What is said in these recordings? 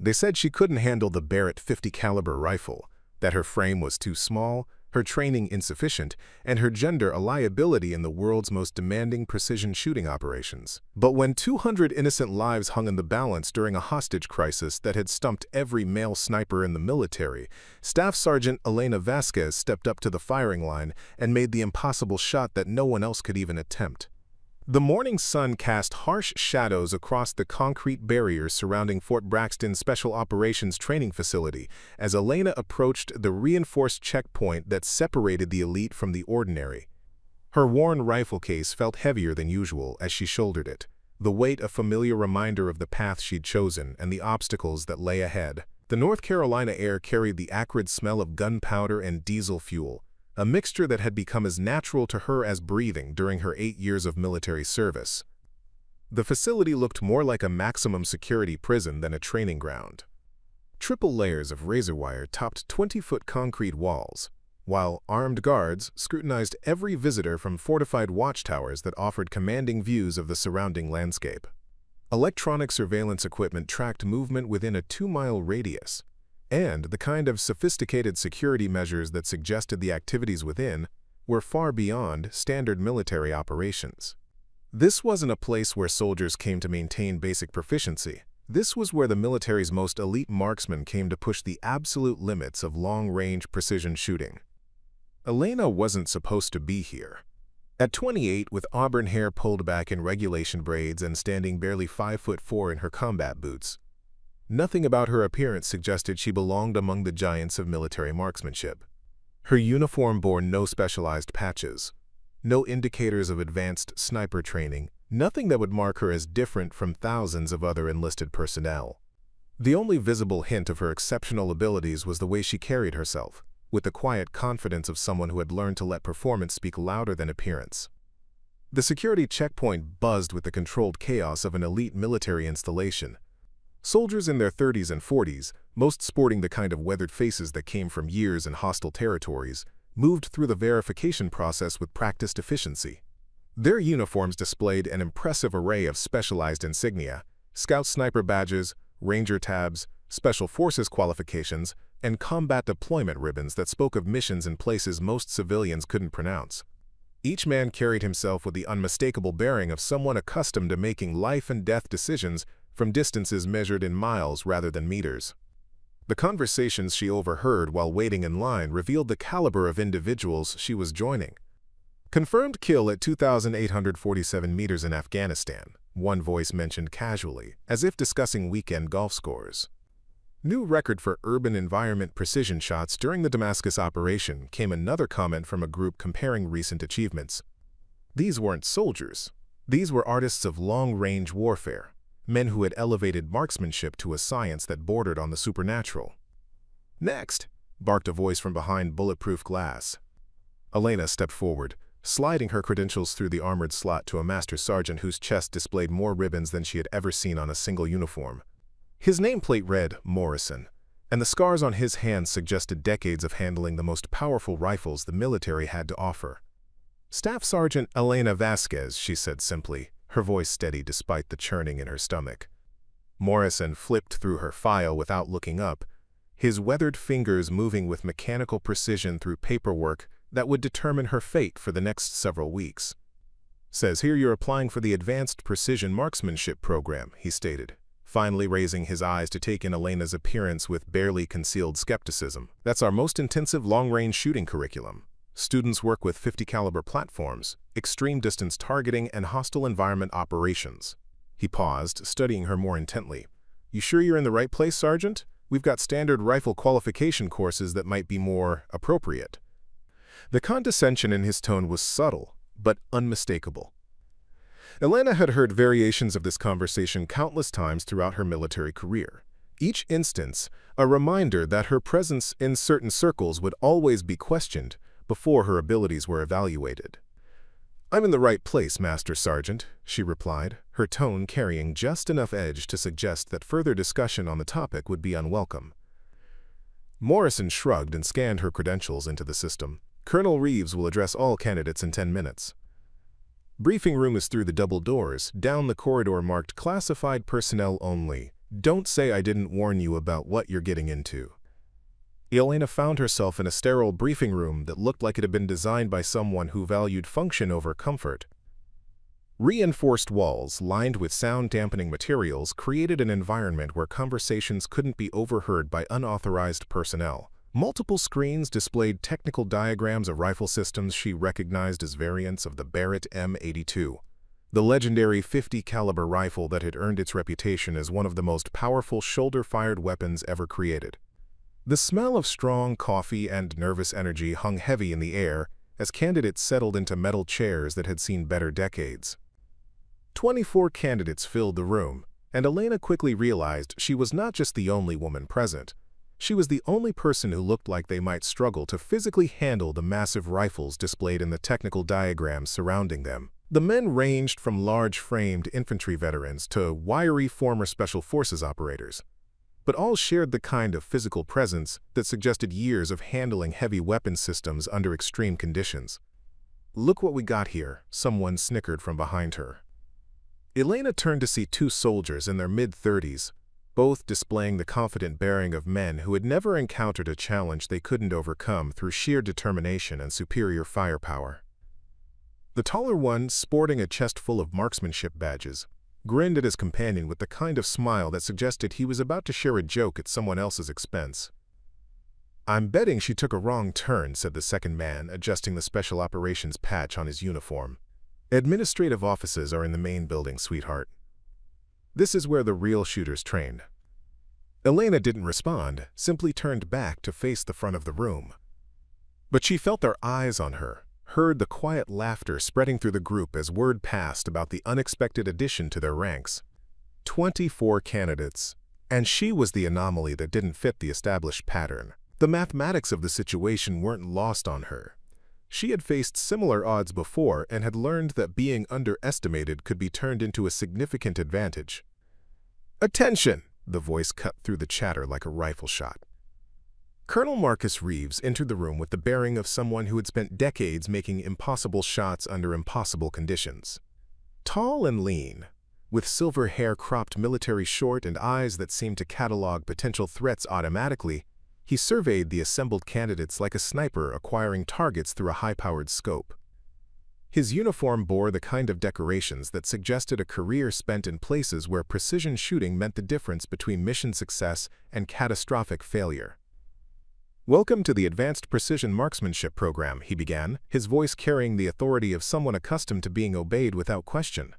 They said she couldn't handle the Barrett 50 caliber rifle, that her frame was too small, her training insufficient, and her gender a liability in the world's most demanding precision shooting operations. But when 200 innocent lives hung in the balance during a hostage crisis that had stumped every male sniper in the military, Staff Sergeant Elena Vasquez stepped up to the firing line and made the impossible shot that no one else could even attempt. The morning sun cast harsh shadows across the concrete barriers surrounding Fort Braxton's Special Operations Training Facility as Elena approached the reinforced checkpoint that separated the elite from the ordinary. Her worn rifle case felt heavier than usual as she shouldered it, the weight a familiar reminder of the path she'd chosen and the obstacles that lay ahead. The North Carolina air carried the acrid smell of gunpowder and diesel fuel, a mixture that had become as natural to her as breathing during her 8 years of military service. The facility looked more like a maximum security prison than a training ground. Triple layers of razor wire topped 20-foot concrete walls, while armed guards scrutinized every visitor from fortified watchtowers that offered commanding views of the surrounding landscape. Electronic surveillance equipment tracked movement within a 2-mile radius, and the kind of sophisticated security measures that suggested the activities within were far beyond standard military operations. This wasn't a place where soldiers came to maintain basic proficiency. This was where the military's most elite marksmen came to push the absolute limits of long-range precision shooting. Elena wasn't supposed to be here. At 28, with auburn hair pulled back in regulation braids and standing barely 5'4" in her combat boots, nothing about her appearance suggested she belonged among the giants of military marksmanship. Her uniform bore no specialized patches, no indicators of advanced sniper training, nothing that would mark her as different from thousands of other enlisted personnel. The only visible hint of her exceptional abilities was the way she carried herself, with the quiet confidence of someone who had learned to let performance speak louder than appearance. The security checkpoint buzzed with the controlled chaos of an elite military installation. Soldiers in their 30s and 40s, most sporting the kind of weathered faces that came from years in hostile territories, moved through the verification process with practiced efficiency. Their uniforms displayed an impressive array of specialized insignia, Scout Sniper badges, Ranger tabs, Special Forces qualifications, and combat deployment ribbons that spoke of missions in places most civilians couldn't pronounce. Each man carried himself with the unmistakable bearing of someone accustomed to making life-and-death decisions from distances measured in miles rather than meters. The conversations she overheard while waiting in line revealed the caliber of individuals she was joining. Confirmed kill at 2,847 meters in Afghanistan, one voice mentioned casually, as if discussing weekend golf scores. New record for urban environment precision shots during the Damascus operation, came another comment from a group comparing recent achievements. These weren't soldiers. These were artists of long-range warfare, men who had elevated marksmanship to a science that bordered on the supernatural. "Next," barked a voice from behind bulletproof glass. Elena stepped forward, sliding her credentials through the armored slot to a master sergeant whose chest displayed more ribbons than she had ever seen on a single uniform. His nameplate read Morrison, and the scars on his hands suggested decades of handling the most powerful rifles the military had to offer. "Staff Sergeant Elena Vasquez," she said simply, her voice steady despite the churning in her stomach. Morrison flipped through her file without looking up, his weathered fingers moving with mechanical precision through paperwork that would determine her fate for the next several weeks. "Says here you're applying for the Advanced Precision Marksmanship program," he stated, finally raising his eyes to take in Elena's appearance with barely concealed skepticism. "That's our most intensive long-range shooting curriculum. Students work with 50 caliber platforms, extreme distance targeting, and hostile environment operations." He paused, studying her more intently. "You sure you're in the right place, Sergeant? We've got standard rifle qualification courses that might be more appropriate." The condescension in his tone was subtle, but unmistakable. Elena had heard variations of this conversation countless times throughout her military career. Each instance, a reminder that her presence in certain circles would always be questioned before her abilities were evaluated. "I'm in the right place, Master Sergeant," she replied, her tone carrying just enough edge to suggest that further discussion on the topic would be unwelcome. Morrison shrugged and scanned her credentials into the system. "Colonel Reeves will address all candidates in 10 minutes. Briefing room is through the double doors, down the corridor marked classified personnel only, Don't say I didn't warn you about what you're getting into. Elena found herself in a sterile briefing room that looked like it had been designed by someone who valued function over comfort. Reinforced walls, lined with sound-dampening materials, created an environment where conversations couldn't be overheard by unauthorized personnel. Multiple screens displayed technical diagrams of rifle systems she recognized as variants of the Barrett M82, the legendary .50 caliber rifle that had earned its reputation as one of the most powerful shoulder-fired weapons ever created. The smell of strong coffee and nervous energy hung heavy in the air as candidates settled into metal chairs that had seen better decades. 24 candidates filled the room, and Elena quickly realized she was not just the only woman present. She was the only person who looked like they might struggle to physically handle the massive rifles displayed in the technical diagrams surrounding them. The men ranged from large-framed infantry veterans to wiry former Special Forces operators, but all shared the kind of physical presence that suggested years of handling heavy weapon systems under extreme conditions. "Look what we got here," someone snickered from behind her. Elena turned to see two soldiers in their mid-30s, both displaying the confident bearing of men who had never encountered a challenge they couldn't overcome through sheer determination and superior firepower. The taller one, sporting a chest full of marksmanship badges, grinned at his companion with the kind of smile that suggested he was about to share a joke at someone else's expense. "I'm betting she took a wrong turn," said the second man, adjusting the special operations patch on his uniform. "Administrative offices are in the main building, sweetheart. This is where the real shooters train." Elena didn't respond, simply turned back to face the front of the room. But she felt their eyes on her, heard the quiet laughter spreading through the group as word passed about the unexpected addition to their ranks. 24 candidates, and she was the anomaly that didn't fit the established pattern. The mathematics of the situation weren't lost on her. She had faced similar odds before and had learned that being underestimated could be turned into a significant advantage. "Attention!" The voice cut through the chatter like a rifle shot. Colonel Marcus Reeves entered the room with the bearing of someone who had spent decades making impossible shots under impossible conditions. Tall and lean, with silver hair cropped military short and eyes that seemed to catalog potential threats automatically, he surveyed the assembled candidates like a sniper acquiring targets through a high-powered scope. His uniform bore the kind of decorations that suggested a career spent in places where precision shooting meant the difference between mission success and catastrophic failure. "Welcome to the Advanced Precision Marksmanship program," he began, his voice carrying the authority of someone accustomed to being obeyed without question.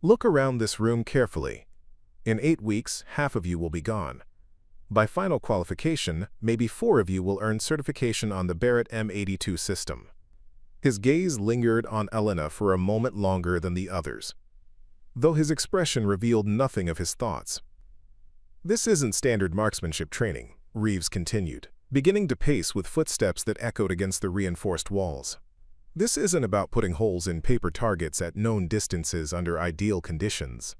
"Look around this room carefully. In 8 weeks, half of you will be gone. By final qualification, maybe 4 of you will earn certification on the Barrett M82 system." His gaze lingered on Elena for a moment longer than the others, though his expression revealed nothing of his thoughts. "This isn't standard marksmanship training," Reeves continued, beginning to pace with footsteps that echoed against the reinforced walls. "This isn't about putting holes in paper targets at known distances under ideal conditions.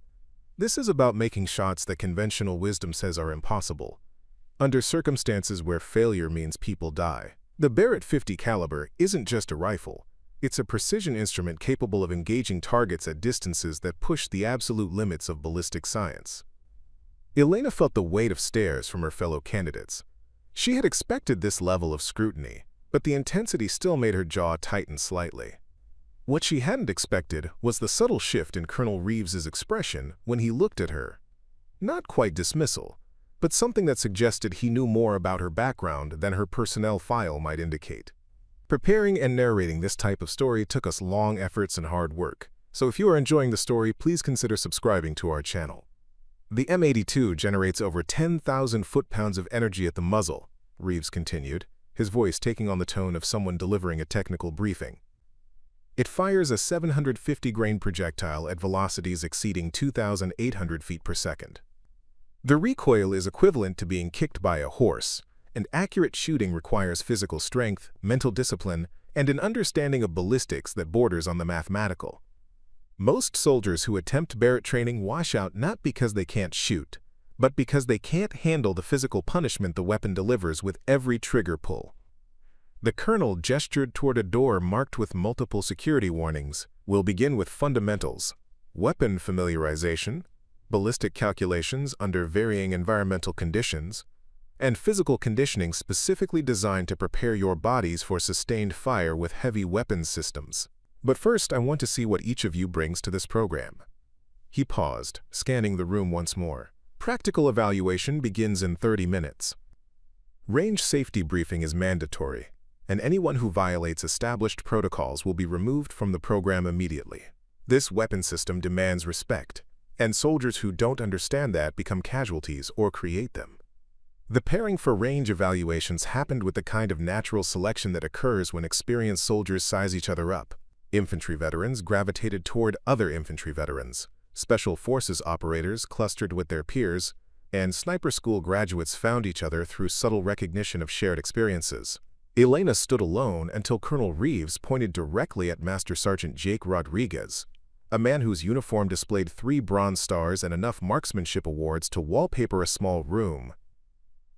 This is about making shots that conventional wisdom says are impossible, under circumstances where failure means people die. The Barrett .50 caliber isn't just a rifle. It's a precision instrument capable of engaging targets at distances that push the absolute limits of ballistic science." Elena felt the weight of stares from her fellow candidates. She had expected this level of scrutiny, but the intensity still made her jaw tighten slightly. What she hadn't expected was the subtle shift in Colonel Reeves's expression when he looked at her. Not quite dismissal, but something that suggested he knew more about her background than her personnel file might indicate. Preparing and narrating this type of story took us long efforts and hard work, so if you are enjoying the story, please consider subscribing to our channel. "The M82 generates over 10,000 foot-pounds of energy at the muzzle," Reeves continued, his voice taking on the tone of someone delivering a technical briefing. "It fires a 750-grain projectile at velocities exceeding 2,800 feet per second. The recoil is equivalent to being kicked by a horse, and accurate shooting requires physical strength, mental discipline, and an understanding of ballistics that borders on the mathematical. Most soldiers who attempt Barrett training wash out not because they can't shoot, but because they can't handle the physical punishment the weapon delivers with every trigger pull." The colonel gestured toward a door marked with multiple security warnings. "We'll begin with fundamentals. Weapon familiarization. ballistic calculations under varying environmental conditions, and physical conditioning specifically designed to prepare your bodies for sustained fire with heavy weapons systems. But first, I want to see what each of you brings to this program. He paused, scanning the room once more. Practical evaluation begins in 30 minutes. Range safety briefing is mandatory, and anyone who violates established protocols will be removed from the program immediately. This weapon system demands respect, and soldiers who don't understand that become casualties or create them. The pairing for range evaluations happened with the kind of natural selection that occurs when experienced soldiers size each other up. Infantry veterans gravitated toward other infantry veterans, special forces operators clustered with their peers, and sniper school graduates found each other through subtle recognition of shared experiences. Elena stood alone until Colonel Reeves pointed directly at Master Sergeant Jake Rodriguez, a man whose uniform displayed 3 Bronze Stars and enough marksmanship awards to wallpaper a small room.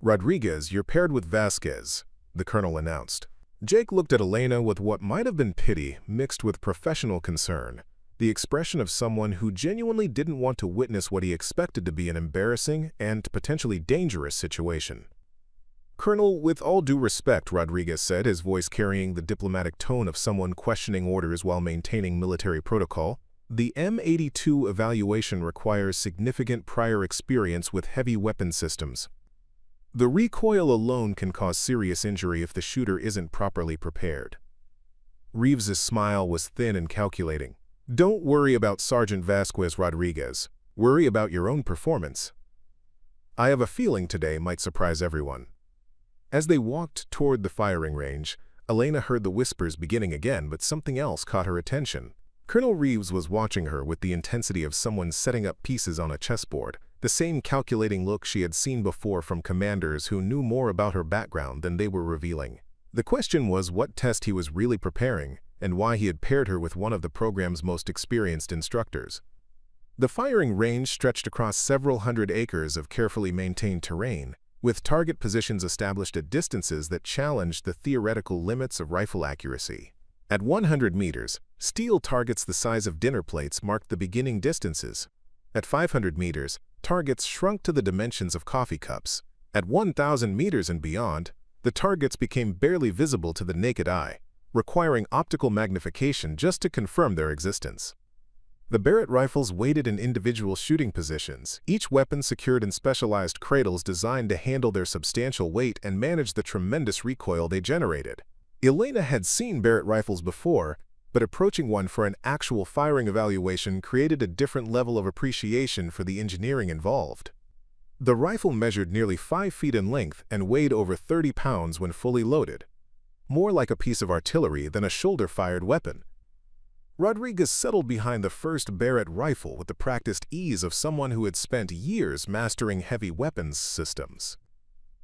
"Rodriguez, you're paired with Vasquez," the colonel announced. Jake looked at Elena with what might have been pity mixed with professional concern, the expression of someone who genuinely didn't want to witness what he expected to be an embarrassing and potentially dangerous situation. "Colonel, with all due respect," Rodriguez said, his voice carrying the diplomatic tone of someone questioning orders while maintaining military protocol, "the M82 evaluation requires significant prior experience with heavy weapon systems. The recoil alone can cause serious injury if the shooter isn't properly prepared." Reeves's smile was thin and calculating. "Don't worry about Sergeant Vasquez, Rodriguez. Worry about your own performance. I have a feeling today might surprise everyone." As they walked toward the firing range, Elena heard the whispers beginning again, but something else caught her attention. Colonel Reeves was watching her with the intensity of someone setting up pieces on a chessboard, the same calculating look she had seen before from commanders who knew more about her background than they were revealing. The question was what test he was really preparing, and why he had paired her with one of the program's most experienced instructors. The firing range stretched across several hundred acres of carefully maintained terrain, with target positions established at distances that challenged the theoretical limits of rifle accuracy. At 100 meters, steel targets the size of dinner plates marked the beginning distances. At 500 meters, targets shrunk to the dimensions of coffee cups. At 1,000 meters and beyond, the targets became barely visible to the naked eye, requiring optical magnification just to confirm their existence. The Barrett rifles waited in individual shooting positions, each weapon secured in specialized cradles designed to handle their substantial weight and manage the tremendous recoil they generated. Elena had seen Barrett rifles before, but approaching one for an actual firing evaluation created a different level of appreciation for the engineering involved. The rifle measured nearly 5 feet in length and weighed over 30 pounds when fully loaded, more like a piece of artillery than a shoulder-fired weapon. Rodriguez settled behind the first Barrett rifle with the practiced ease of someone who had spent years mastering heavy weapons systems.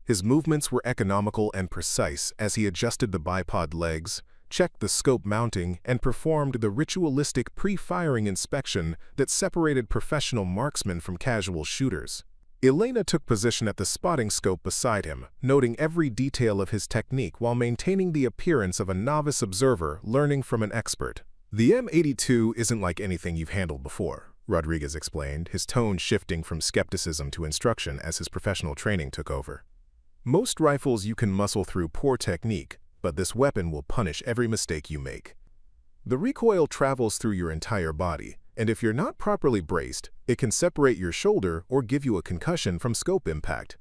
His movements were economical and precise as he adjusted the bipod legs, checked the scope mounting, and performed the ritualistic pre-firing inspection that separated professional marksmen from casual shooters. Elena took position at the spotting scope beside him, noting every detail of his technique while maintaining the appearance of a novice observer learning from an expert. "The M82 isn't like anything you've handled before," Rodriguez explained, his tone shifting from skepticism to instruction as his professional training took over. "Most rifles you can muscle through poor technique, but this weapon will punish every mistake you make. The recoil travels through your entire body, and if you're not properly braced, it can separate your shoulder or give you a concussion from scope impact."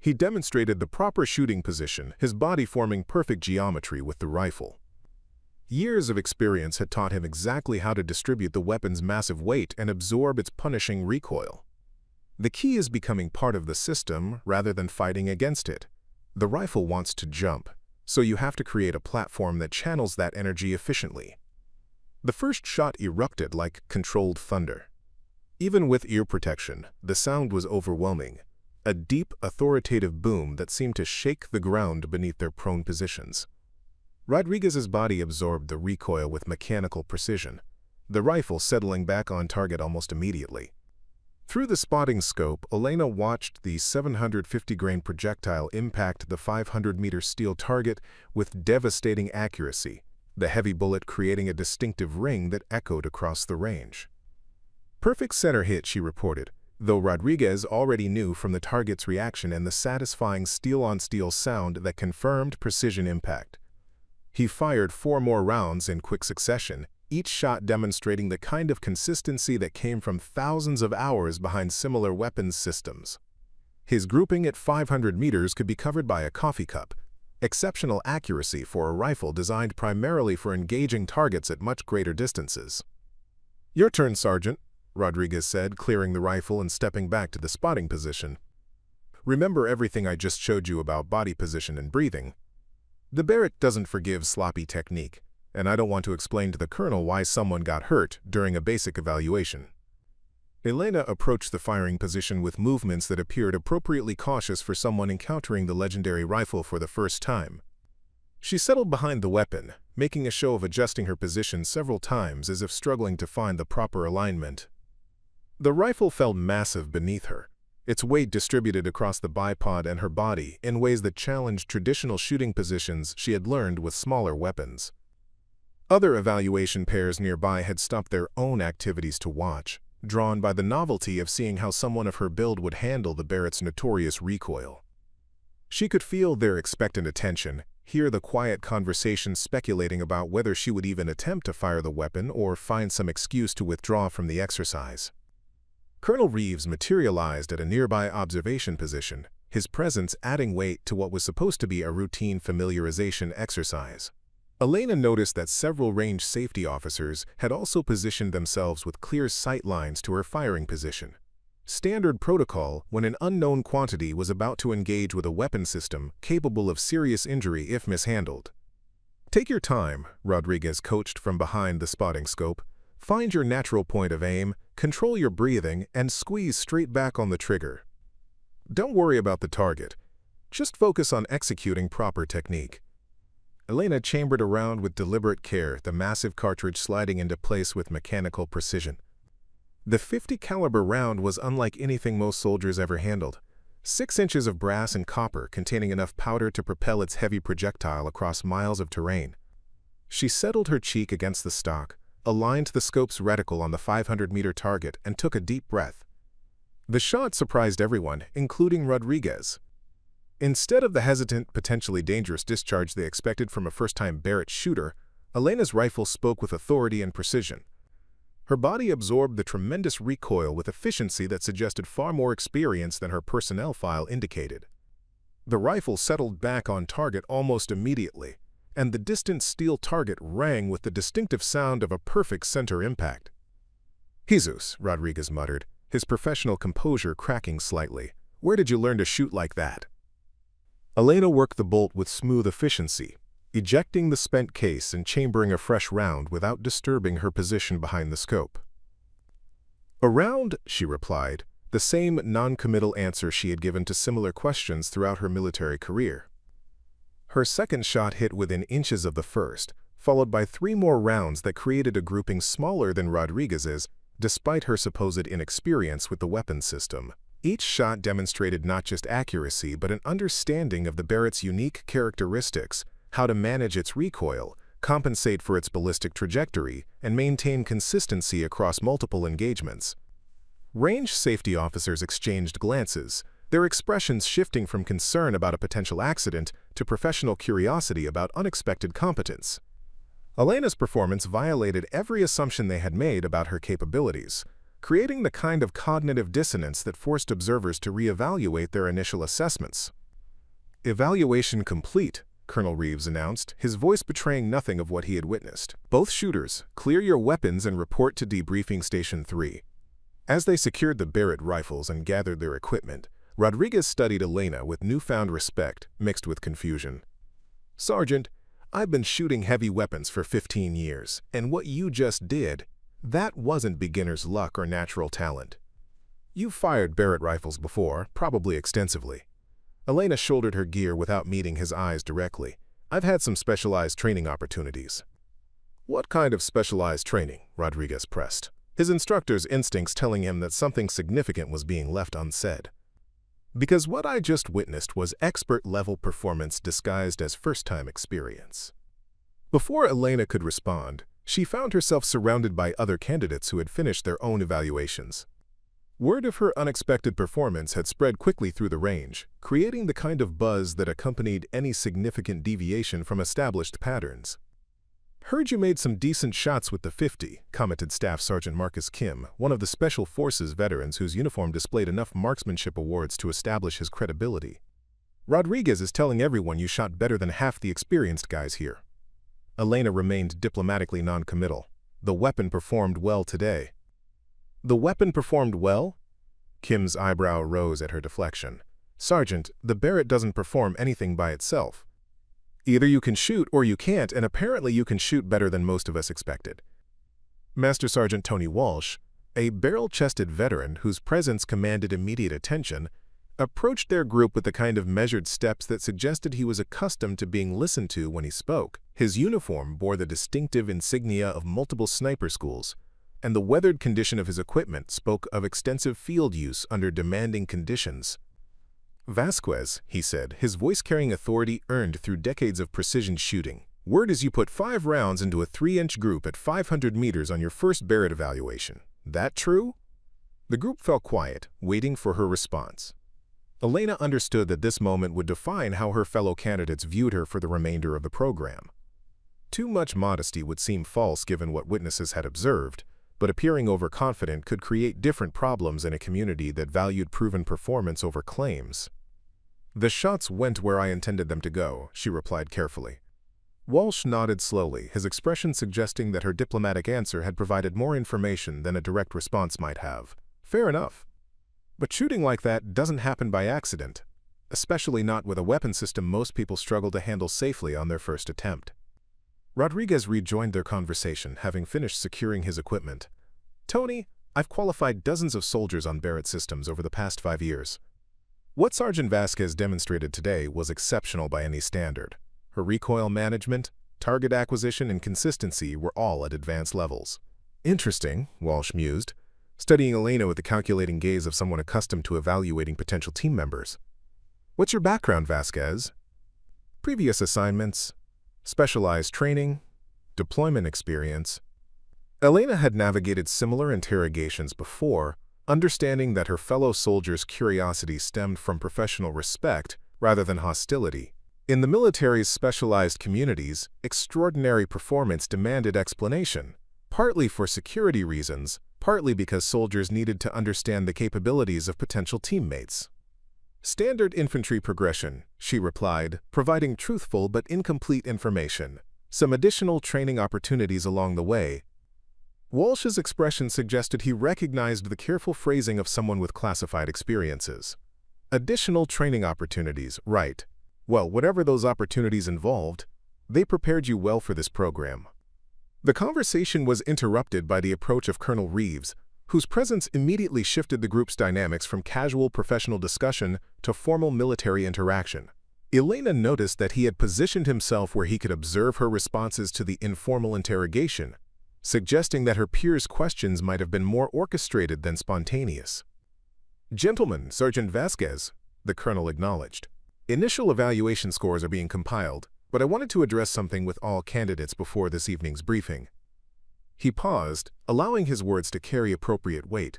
He demonstrated the proper shooting position, his body forming perfect geometry with the rifle. Years of experience had taught him exactly how to distribute the weapon's massive weight and absorb its punishing recoil. The key is becoming part of the system rather than fighting against it. The rifle wants to jump, so you have to create a platform that channels that energy efficiently. The first shot erupted like controlled thunder. Even with ear protection, the sound was overwhelming, a deep, authoritative boom that seemed to shake the ground beneath their prone positions. Rodriguez's body absorbed the recoil with mechanical precision, the rifle settling back on target almost immediately. Through the spotting scope, Elena watched the 750-grain projectile impact the 500-meter steel target with devastating accuracy, the heavy bullet creating a distinctive ring that echoed across the range. Perfect center hit, she reported, though Rodriguez already knew from the target's reaction and the satisfying steel-on-steel sound that confirmed precision impact. He fired 4 more rounds in quick succession, each shot demonstrating the kind of consistency that came from thousands of hours behind similar weapons systems. His grouping at 500 meters could be covered by a coffee cup, exceptional accuracy for a rifle designed primarily for engaging targets at much greater distances. "Your turn, Sergeant," Rodriguez said, clearing the rifle and stepping back to the spotting position. "Remember everything I just showed you about body position and breathing. The Barrett doesn't forgive sloppy technique, and I don't want to explain to the colonel why someone got hurt during a basic evaluation." Elena approached the firing position with movements that appeared appropriately cautious for someone encountering the legendary rifle for the first time. She settled behind the weapon, making a show of adjusting her position several times as if struggling to find the proper alignment. The rifle felt massive beneath her, its weight distributed across the bipod and her body in ways that challenged traditional shooting positions she had learned with smaller weapons. Other evaluation pairs nearby had stopped their own activities to watch, drawn by the novelty of seeing how someone of her build would handle the Barrett's notorious recoil. She could feel their expectant attention, hear the quiet conversation speculating about whether she would even attempt to fire the weapon or find some excuse to withdraw from the exercise. Colonel Reeves materialized at a nearby observation position, his presence adding weight to what was supposed to be a routine familiarization exercise. Elena noticed that several range safety officers had also positioned themselves with clear sight lines to her firing position. Standard protocol when an unknown quantity was about to engage with a weapon system capable of serious injury if mishandled. "Take your time," Rodriguez coached from behind the spotting scope. "Find your natural point of aim, control your breathing, and squeeze straight back on the trigger. Don't worry about the target. Just focus on executing proper technique." Elena chambered around with deliberate care, the massive cartridge sliding into place with mechanical precision. The .50 caliber round was unlike anything most soldiers ever handled. 6 inches of brass and copper containing enough powder to propel its heavy projectile across miles of terrain. She settled her cheek against the stock, aligned the scope's reticle on the 500-meter target, and took a deep breath. The shot surprised everyone, including Rodriguez. Instead of the hesitant, potentially dangerous discharge they expected from a first-time Barrett shooter, Elena's rifle spoke with authority and precision. Her body absorbed the tremendous recoil with efficiency that suggested far more experience than her personnel file indicated. The rifle settled back on target almost immediately, and the distant steel target rang with the distinctive sound of a perfect center impact. "Jesus," Rodriguez muttered, his professional composure cracking slightly. "Where did you learn to shoot like that?" Elena worked the bolt with smooth efficiency, ejecting the spent case and chambering a fresh round without disturbing her position behind the scope. "A round," she replied, the same non-committal answer she had given to similar questions throughout her military career. Her second shot hit within inches of the first, followed by 3 more rounds that created a grouping smaller than Rodriguez's, despite her supposed inexperience with the weapon system. Each shot demonstrated not just accuracy but an understanding of the Barrett's unique characteristics, how to manage its recoil, compensate for its ballistic trajectory, and maintain consistency across multiple engagements. Range safety officers exchanged glances, their expressions shifting from concern about a potential accident to professional curiosity about unexpected competence. Elena's performance violated every assumption they had made about her capabilities, creating the kind of cognitive dissonance that forced observers to reevaluate their initial assessments. "Evaluation complete," Colonel Reeves announced, his voice betraying nothing of what he had witnessed. "Both shooters, clear your weapons and report to debriefing Station 3. As they secured the Barrett rifles and gathered their equipment, Rodriguez studied Elena with newfound respect mixed with confusion. "Sergeant, I've been shooting heavy weapons for 15 years, and what you just did, that wasn't beginner's luck or natural talent. You've fired Barrett rifles before, probably extensively." Elena shouldered her gear without meeting his eyes directly. "I've had some specialized training opportunities." "What kind of specialized training?" Rodriguez pressed, his instructor's instincts telling him that something significant was being left unsaid. "Because what I just witnessed was expert-level performance disguised as first-time experience." Before Elena could respond, She found herself surrounded by other candidates who had finished their own evaluations. Word of her unexpected performance had spread quickly through the range, creating the kind of buzz that accompanied any significant deviation from established patterns. "Heard you made some decent shots with the 50, commented Staff Sergeant Marcus Kim, one of the Special Forces veterans whose uniform displayed enough marksmanship awards to establish his credibility. "Rodriguez is telling everyone you shot better than half the experienced guys here." Elena remained diplomatically non-committal. "The weapon performed well today." "The weapon performed well?" Kim's eyebrow rose at her deflection. "Sergeant, the Barrett doesn't perform anything by itself. Either you can shoot or you can't, and apparently you can shoot better than most of us expected." Master Sergeant Tony Walsh, a barrel-chested veteran whose presence commanded immediate attention, approached their group with the kind of measured steps that suggested he was accustomed to being listened to when he spoke. His uniform bore the distinctive insignia of multiple sniper schools, and the weathered condition of his equipment spoke of extensive field use under demanding conditions. "Vasquez," he said, his voice carrying authority earned through decades of precision shooting. "Word is you put 5 rounds into a 3-inch group at 500 meters on your first Barrett evaluation. That true?" The group fell quiet, waiting for her response. Elena understood that this moment would define how her fellow candidates viewed her for the remainder of the program. Too much modesty would seem false given what witnesses had observed, but appearing overconfident could create different problems in a community that valued proven performance over claims. "The shots went where I intended them to go," she replied carefully. Walsh nodded slowly, his expression suggesting that her diplomatic answer had provided more information than a direct response might have. "Fair enough. But shooting like that doesn't happen by accident, especially not with a weapon system most people struggle to handle safely on their first attempt." Rodriguez rejoined their conversation, having finished securing his equipment. "Tony, I've qualified dozens of soldiers on Barrett systems over the past 5 years. What Sergeant Vasquez demonstrated today was exceptional by any standard. Her recoil management, target acquisition, and consistency were all at advanced levels." "Interesting," Walsh mused, studying Elena with the calculating gaze of someone accustomed to evaluating potential team members. "What's your background, Vasquez?" "Previous assignments, specialized training, deployment experience." Elena had navigated similar interrogations before, understanding that her fellow soldiers' curiosity stemmed from professional respect rather than hostility. In the military's specialized communities, extraordinary performance demanded explanation, partly for security reasons, partly because soldiers needed to understand the capabilities of potential teammates. "Standard infantry progression," she replied, providing truthful but incomplete information. "Some additional training opportunities along the way." Walsh's expression suggested he recognized the careful phrasing of someone with classified experiences. "Additional training opportunities, right. Well, whatever those opportunities involved, they prepared you well for this program." The conversation was interrupted by the approach of Colonel Reeves, whose presence immediately shifted the group's dynamics from casual professional discussion to formal military interaction. Elena noticed that he had positioned himself where he could observe her responses to the informal interrogation, suggesting that her peers' questions might have been more orchestrated than spontaneous. "Gentlemen, Sergeant Vasquez," the colonel acknowledged. "Initial evaluation scores are being compiled, but I wanted to address something with all candidates before this evening's briefing." He paused, allowing his words to carry appropriate weight.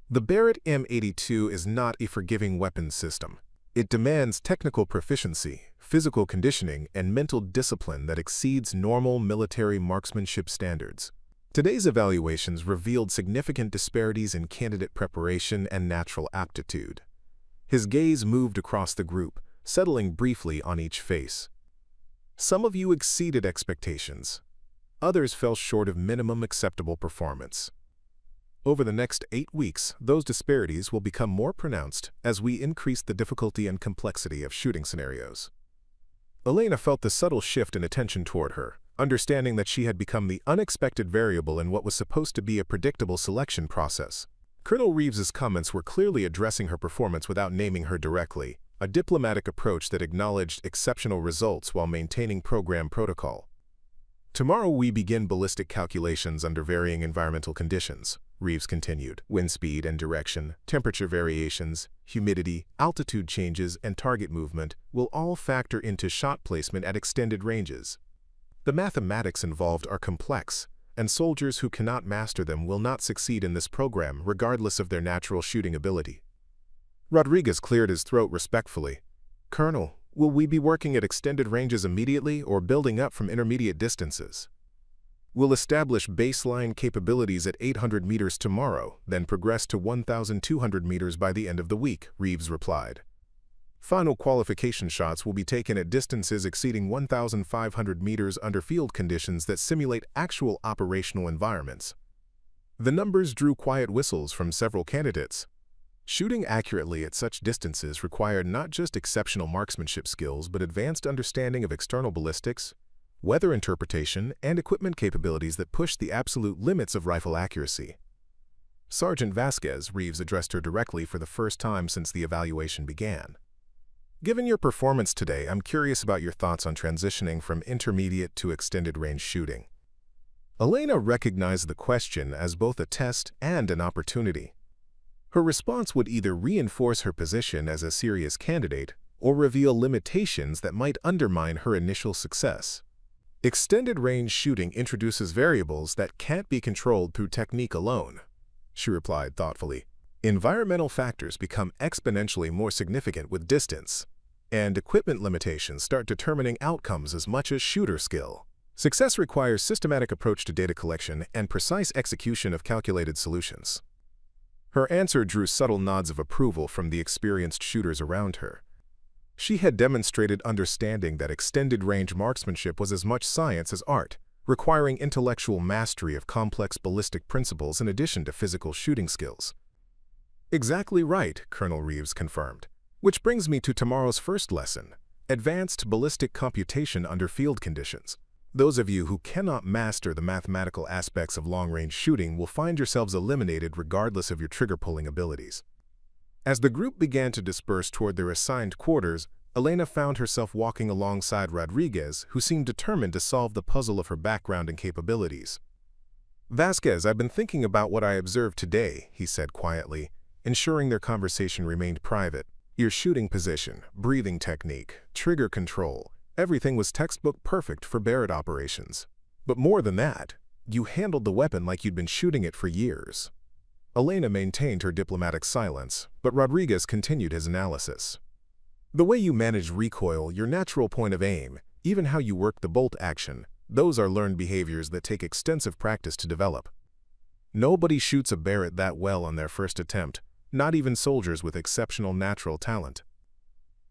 "The Barrett M82 is not a forgiving weapons system. It demands technical proficiency, physical conditioning, and mental discipline that exceeds normal military marksmanship standards. Today's evaluations revealed significant disparities in candidate preparation and natural aptitude." His gaze moved across the group, settling briefly on each face. "Some of you exceeded expectations. Others fell short of minimum acceptable performance. Over the next 8 weeks, those disparities will become more pronounced as we increase the difficulty and complexity of shooting scenarios." Elena felt the subtle shift in attention toward her, understanding that she had become the unexpected variable in what was supposed to be a predictable selection process. Colonel Reeves's comments were clearly addressing her performance without naming her directly, a diplomatic approach that acknowledged exceptional results while maintaining program protocol. "Tomorrow we begin ballistic calculations under varying environmental conditions," Reeves continued. "Wind speed and direction, temperature variations, humidity, altitude changes, and target movement will all factor into shot placement at extended ranges. The mathematics involved are complex, and soldiers who cannot master them will not succeed in this program regardless of their natural shooting ability. Rodriguez cleared his throat respectfully. Colonel, will we be working at extended ranges immediately or building up from intermediate distances? We'll establish baseline capabilities at 800 meters tomorrow, then progress to 1,200 meters by the end of the week, Reeves replied. Final qualification shots will be taken at distances exceeding 1,500 meters under field conditions that simulate actual operational environments. The numbers drew quiet whistles from several candidates. Shooting accurately at such distances required not just exceptional marksmanship skills but advanced understanding of external ballistics, weather interpretation, and equipment capabilities that pushed the absolute limits of rifle accuracy. Sergeant Vasquez, Reeves addressed her directly for the first time since the evaluation began. Given your performance today, I'm curious about your thoughts on transitioning from intermediate to extended-range shooting. Elena recognized the question as both a test and an opportunity. Her response would either reinforce her position as a serious candidate or reveal limitations that might undermine her initial success. Extended-range shooting introduces variables that can't be controlled through technique alone, she replied thoughtfully. Environmental factors become exponentially more significant with distance, and equipment limitations start determining outcomes as much as shooter skill. Success requires systematic approach to data collection and precise execution of calculated solutions. Her answer drew subtle nods of approval from the experienced shooters around her. She had demonstrated understanding that extended-range marksmanship was as much science as art, requiring intellectual mastery of complex ballistic principles in addition to physical shooting skills. Exactly right, Colonel Reeves confirmed. Which brings me to tomorrow's first lesson, advanced ballistic computation under field conditions. Those of you who cannot master the mathematical aspects of long-range shooting will find yourselves eliminated regardless of your trigger-pulling abilities. As the group began to disperse toward their assigned quarters, Elena found herself walking alongside Rodriguez, who seemed determined to solve the puzzle of her background and capabilities. Vasquez, I've been thinking about what I observed today, he said quietly, ensuring their conversation remained private. Your shooting position, breathing technique, trigger control, everything was textbook perfect for Barrett operations. But more than that, you handled the weapon like you'd been shooting it for years. Elena maintained her diplomatic silence, but Rodriguez continued his analysis. The way you managed recoil, your natural point of aim, even how you worked the bolt action, those are learned behaviors that take extensive practice to develop. Nobody shoots a Barrett that well on their first attempt, not even soldiers with exceptional natural talent.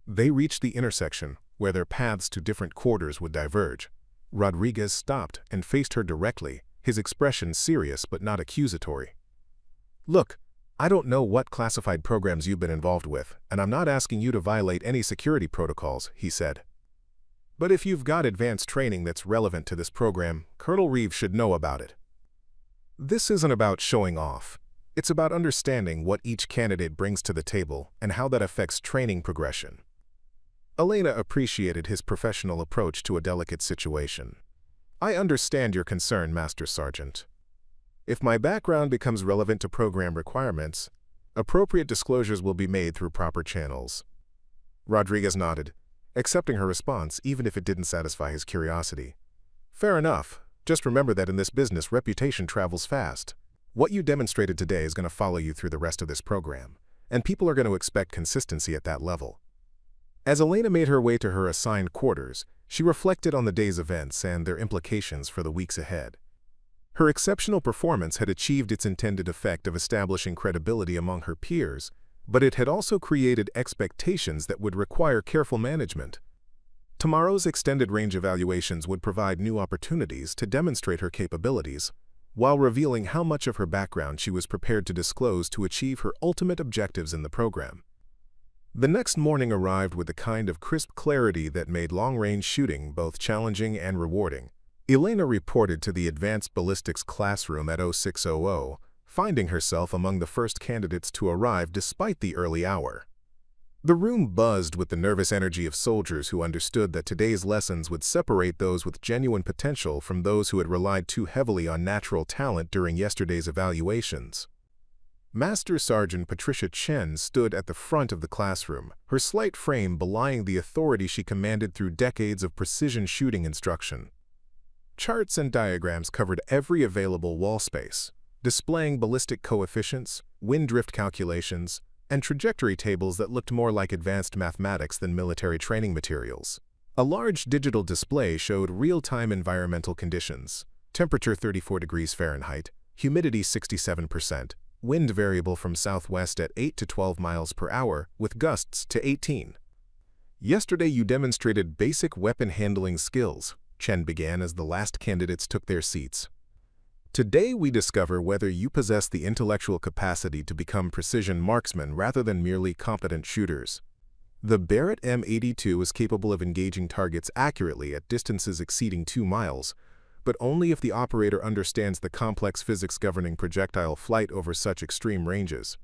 They reached the intersection, where their paths to different quarters would diverge. Rodriguez stopped and faced her directly, his expression serious but not accusatory. Look, I don't know what classified programs you've been involved with, and I'm not asking you to violate any security protocols, he said. But if you've got advanced training that's relevant to this program, Colonel Reeves should know about it. This isn't about showing off. It's about understanding what each candidate brings to the table and how that affects training progression. Elena appreciated his professional approach to a delicate situation. I understand your concern, Master Sergeant. If my background becomes relevant to program requirements, appropriate disclosures will be made through proper channels. Rodriguez nodded, accepting her response even if it didn't satisfy his curiosity. Fair enough. Just remember that in this business, reputation travels fast. What you demonstrated today is going to follow you through the rest of this program, and people are going to expect consistency at that level. As Elena made her way to her assigned quarters, she reflected on the day's events and their implications for the weeks ahead. Her exceptional performance had achieved its intended effect of establishing credibility among her peers, but it had also created expectations that would require careful management. Tomorrow's extended range evaluations would provide new opportunities to demonstrate her capabilities, while revealing how much of her background she was prepared to disclose to achieve her ultimate objectives in the program. The next morning arrived with the kind of crisp clarity that made long-range shooting both challenging and rewarding. Elena reported to the Advanced Ballistics classroom at 0600, finding herself among the first candidates to arrive despite the early hour. The room buzzed with the nervous energy of soldiers who understood that today's lessons would separate those with genuine potential from those who had relied too heavily on natural talent during yesterday's evaluations. Master Sergeant Patricia Chen stood at the front of the classroom, her slight frame belying the authority she commanded through decades of precision shooting instruction. Charts and diagrams covered every available wall space, displaying ballistic coefficients, wind drift calculations, and trajectory tables that looked more like advanced mathematics than military training materials. A large digital display showed real-time environmental conditions: temperature 34 degrees Fahrenheit, humidity 67%, wind variable from southwest at 8 to 12 miles per hour with gusts to 18. "Yesterday you demonstrated basic weapon handling skills," Chen began as the last candidates took their seats. "Today we discover whether you possess the intellectual capacity to become precision marksmen rather than merely competent shooters. The Barrett M82 is capable of engaging targets accurately at distances exceeding 2 miles, but only if the operator understands the complex physics governing projectile flight over such extreme ranges."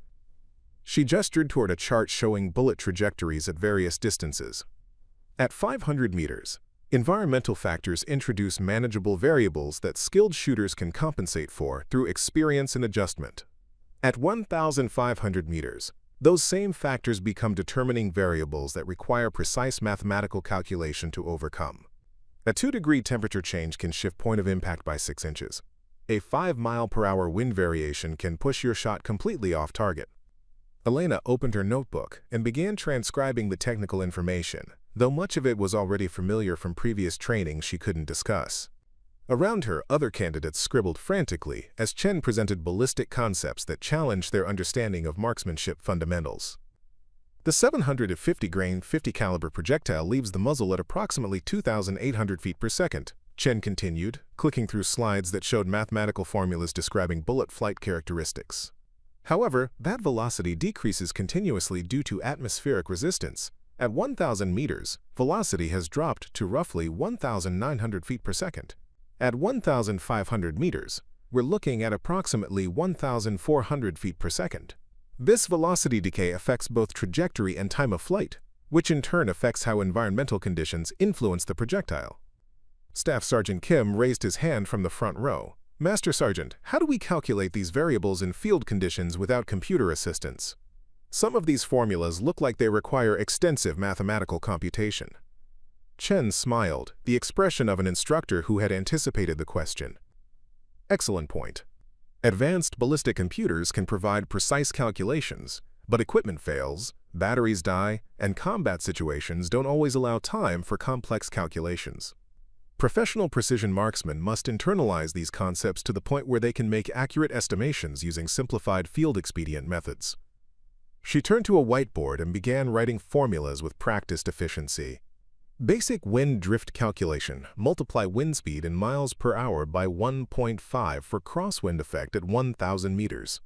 She gestured toward a chart showing bullet trajectories at various distances. At 500 meters, environmental factors introduce manageable variables that skilled shooters can compensate for through experience and adjustment. At 1,500 meters, those same factors become determining variables that require precise mathematical calculation to overcome. A 2-degree temperature change can shift point of impact by 6 inches. A 5-mile-per-hour wind variation can push your shot completely off target. Elena opened her notebook and began transcribing the technical information, though much of it was already familiar from previous training she couldn't discuss. Around her, other candidates scribbled frantically as Chen presented ballistic concepts that challenged their understanding of marksmanship fundamentals. "The 750-grain 50-caliber projectile leaves the muzzle at approximately 2,800 feet per second, Chen continued, clicking through slides that showed mathematical formulas describing bullet flight characteristics. "However, that velocity decreases continuously due to atmospheric resistance. At 1,000 meters, velocity has dropped to roughly 1,900 feet per second. At 1,500 meters, we're looking at approximately 1,400 feet per second. This velocity decay affects both trajectory and time of flight, which in turn affects how environmental conditions influence the projectile." Staff Sergeant Kim raised his hand from the front row. "Master Sergeant, how do we calculate these variables in field conditions without computer assistance? Some of these formulas look like they require extensive mathematical computation." Chen smiled, the expression of an instructor who had anticipated the question. "Excellent point. Advanced ballistic computers can provide precise calculations, but equipment fails, batteries die, and combat situations don't always allow time for complex calculations. Professional precision marksmen must internalize these concepts to the point where they can make accurate estimations using simplified field-expedient methods." She turned to a whiteboard and began writing formulas with practiced efficiency. "Basic wind drift calculation. Multiply wind speed in miles per hour by 1.5 for crosswind effect at 1,000 meters.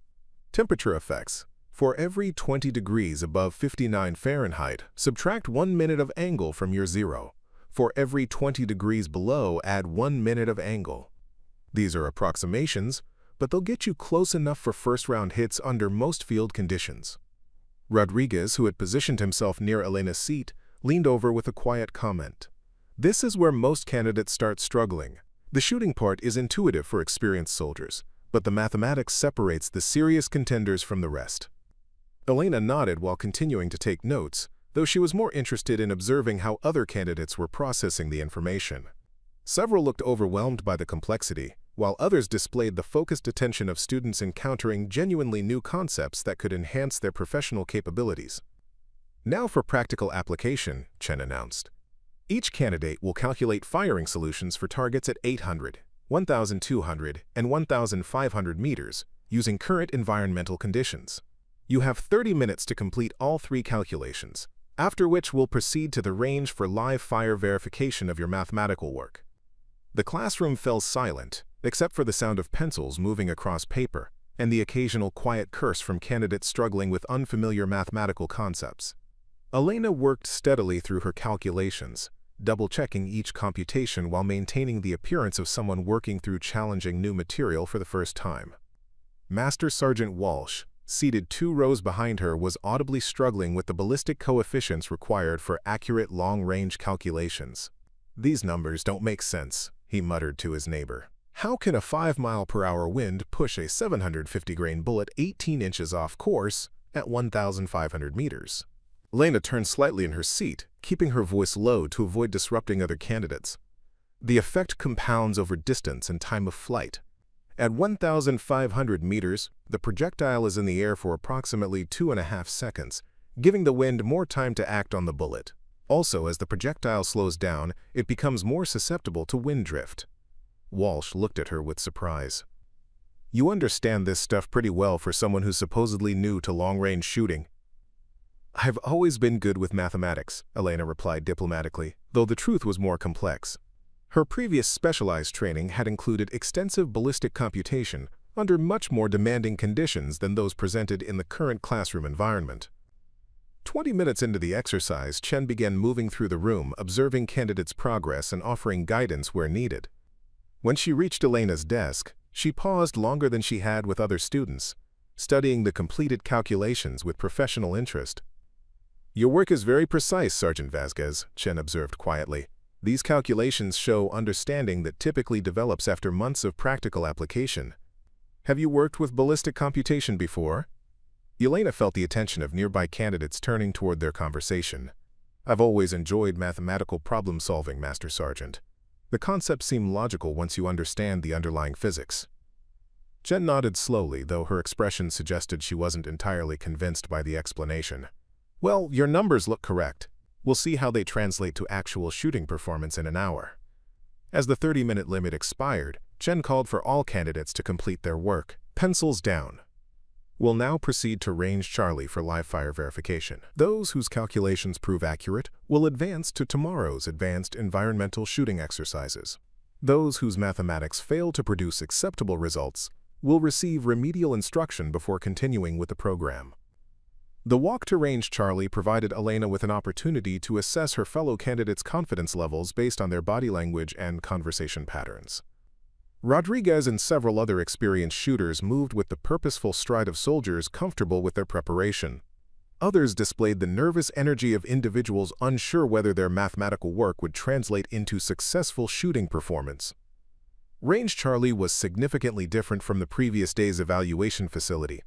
Temperature effects. For every 20 degrees above 59 Fahrenheit, subtract 1 minute of angle from your zero. For every 20 degrees below, add 1 minute of angle." These are approximations, but they'll get you close enough for first-round hits under most field conditions. Rodriguez, who had positioned himself near Elena's seat, leaned over with a quiet comment. "This is where most candidates start struggling. The shooting part is intuitive for experienced soldiers, but the mathematics separates the serious contenders from the rest." Elena nodded while continuing to take notes, though she was more interested in observing how other candidates were processing the information. Several looked overwhelmed by the complexity, while others displayed the focused attention of students encountering genuinely new concepts that could enhance their professional capabilities. "Now for practical application," Chen announced. "Each candidate will calculate firing solutions for targets at 800, 1,200, and 1,500 meters using current environmental conditions. You have 30 minutes to complete all 3 calculations, after which we'll proceed to the range for live fire verification of your mathematical work." The classroom fell silent, except for the sound of pencils moving across paper and the occasional quiet curse from candidates struggling with unfamiliar mathematical concepts. Elena worked steadily through her calculations, double-checking each computation while maintaining the appearance of someone working through challenging new material for the first time. Master Sergeant Walsh, seated 2 rows behind her, was audibly struggling with the ballistic coefficients required for accurate long-range calculations. "These numbers don't make sense," he muttered to his neighbor. "How can a 5-mile-per-hour wind push a 750-grain bullet 18 inches off course at 1,500 meters?" Elena turned slightly in her seat, keeping her voice low to avoid disrupting other candidates. The effect compounds over distance and time of flight. At 1,500 meters, the projectile is in the air for approximately 2.5 seconds, giving the wind more time to act on the bullet. Also, as the projectile slows down, it becomes more susceptible to wind drift. Walsh looked at her with surprise. "You understand this stuff pretty well for someone who's supposedly new to long-range shooting." "I've always been good with mathematics," Elena replied diplomatically, though the truth was more complex. Her previous specialized training had included extensive ballistic computation under much more demanding conditions than those presented in the current classroom environment. 20 minutes into the exercise, Chen began moving through the room, observing candidates' progress and offering guidance where needed. When she reached Elena's desk, she paused longer than she had with other students, studying the completed calculations with professional interest. "Your work is very precise, Sergeant Vasquez," Chen observed quietly. "These calculations show understanding that typically develops after months of practical application. Have you worked with ballistic computation before?" Elena felt the attention of nearby candidates turning toward their conversation. "I've always enjoyed mathematical problem-solving, Master Sergeant. The concepts seem logical once you understand the underlying physics." Chen nodded slowly, though her expression suggested she wasn't entirely convinced by the explanation. "Well, your numbers look correct. We'll see how they translate to actual shooting performance in an hour." As the 30-minute limit expired, Chen called for all candidates to complete their work. "Pencils down. We'll now proceed to Range Charlie for live-fire verification. Those whose calculations prove accurate will advance to tomorrow's advanced environmental shooting exercises. Those whose mathematics fail to produce acceptable results will receive remedial instruction before continuing with the program." The walk to Range Charlie provided Elena with an opportunity to assess her fellow candidates' confidence levels based on their body language and conversation patterns. Rodriguez and several other experienced shooters moved with the purposeful stride of soldiers comfortable with their preparation. Others displayed the nervous energy of individuals unsure whether their mathematical work would translate into successful shooting performance. Range Charlie was significantly different from the previous day's evaluation facility.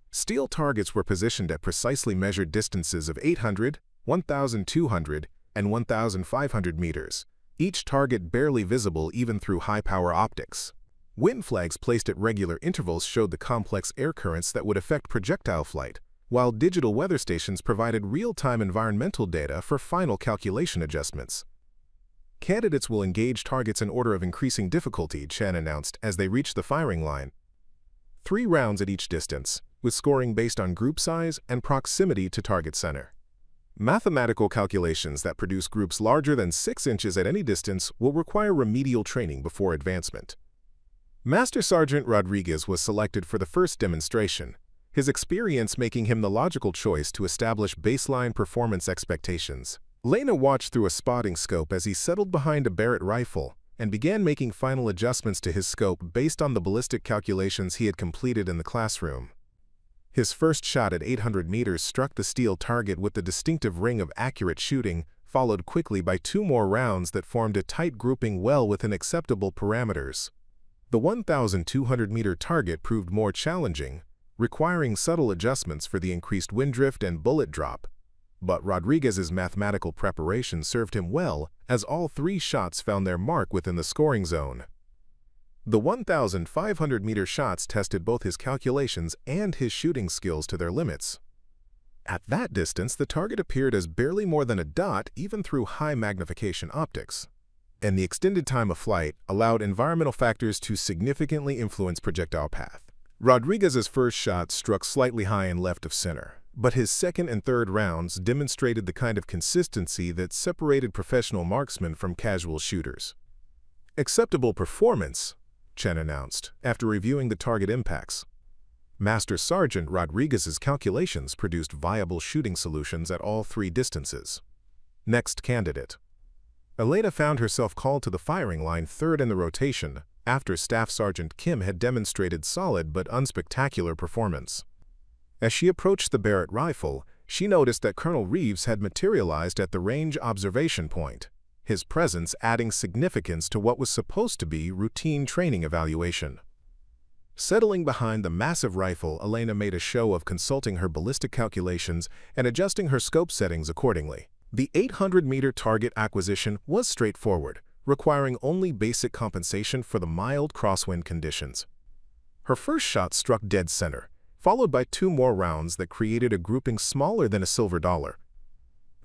Steel targets were positioned at precisely measured distances of 800, 1,200, and 1,500 meters, each target barely visible even through high-power optics. Wind flags placed at regular intervals showed the complex air currents that would affect projectile flight, while digital weather stations provided real-time environmental data for final calculation adjustments. "Candidates will engage targets in order of increasing difficulty," Chen announced as they reached the firing line. 3 rounds at each distance, with scoring based on group size and proximity to target center. Mathematical calculations that produce groups larger than 6 inches at any distance will require remedial training before advancement. Master Sergeant Rodriguez was selected for the first demonstration, his experience making him the logical choice to establish baseline performance expectations. Elena watched through a spotting scope as he settled behind a Barrett rifle and began making final adjustments to his scope based on the ballistic calculations he had completed in the classroom. His first shot at 800 meters struck the steel target with the distinctive ring of accurate shooting, followed quickly by 2 more rounds that formed a tight grouping well within acceptable parameters. The 1,200-meter target proved more challenging, requiring subtle adjustments for the increased wind drift and bullet drop. But Rodriguez's mathematical preparation served him well, as all 3 shots found their mark within the scoring zone. The 1,500-meter shots tested both his calculations and his shooting skills to their limits. At that distance, the target appeared as barely more than a dot even through high-magnification optics. And the extended time of flight allowed environmental factors to significantly influence projectile path. Rodriguez's first shot struck slightly high and left of center, but his second and third rounds demonstrated the kind of consistency that separated professional marksmen from casual shooters. "Acceptable performance," Chen announced, after reviewing the target impacts. Master Sergeant Rodriguez's calculations produced viable shooting solutions at all 3 distances. Next candidate. Elena found herself called to the firing line third in the rotation, after Staff Sergeant Kim had demonstrated solid but unspectacular performance. As she approached the Barrett rifle, she noticed that Colonel Reeves had materialized at the range observation point, his presence adding significance to what was supposed to be routine training evaluation. Settling behind the massive rifle, Elena made a show of consulting her ballistic calculations and adjusting her scope settings accordingly. The 800-meter target acquisition was straightforward, requiring only basic compensation for the mild crosswind conditions. Her first shot struck dead center, followed by 2 more rounds that created a grouping smaller than a silver dollar.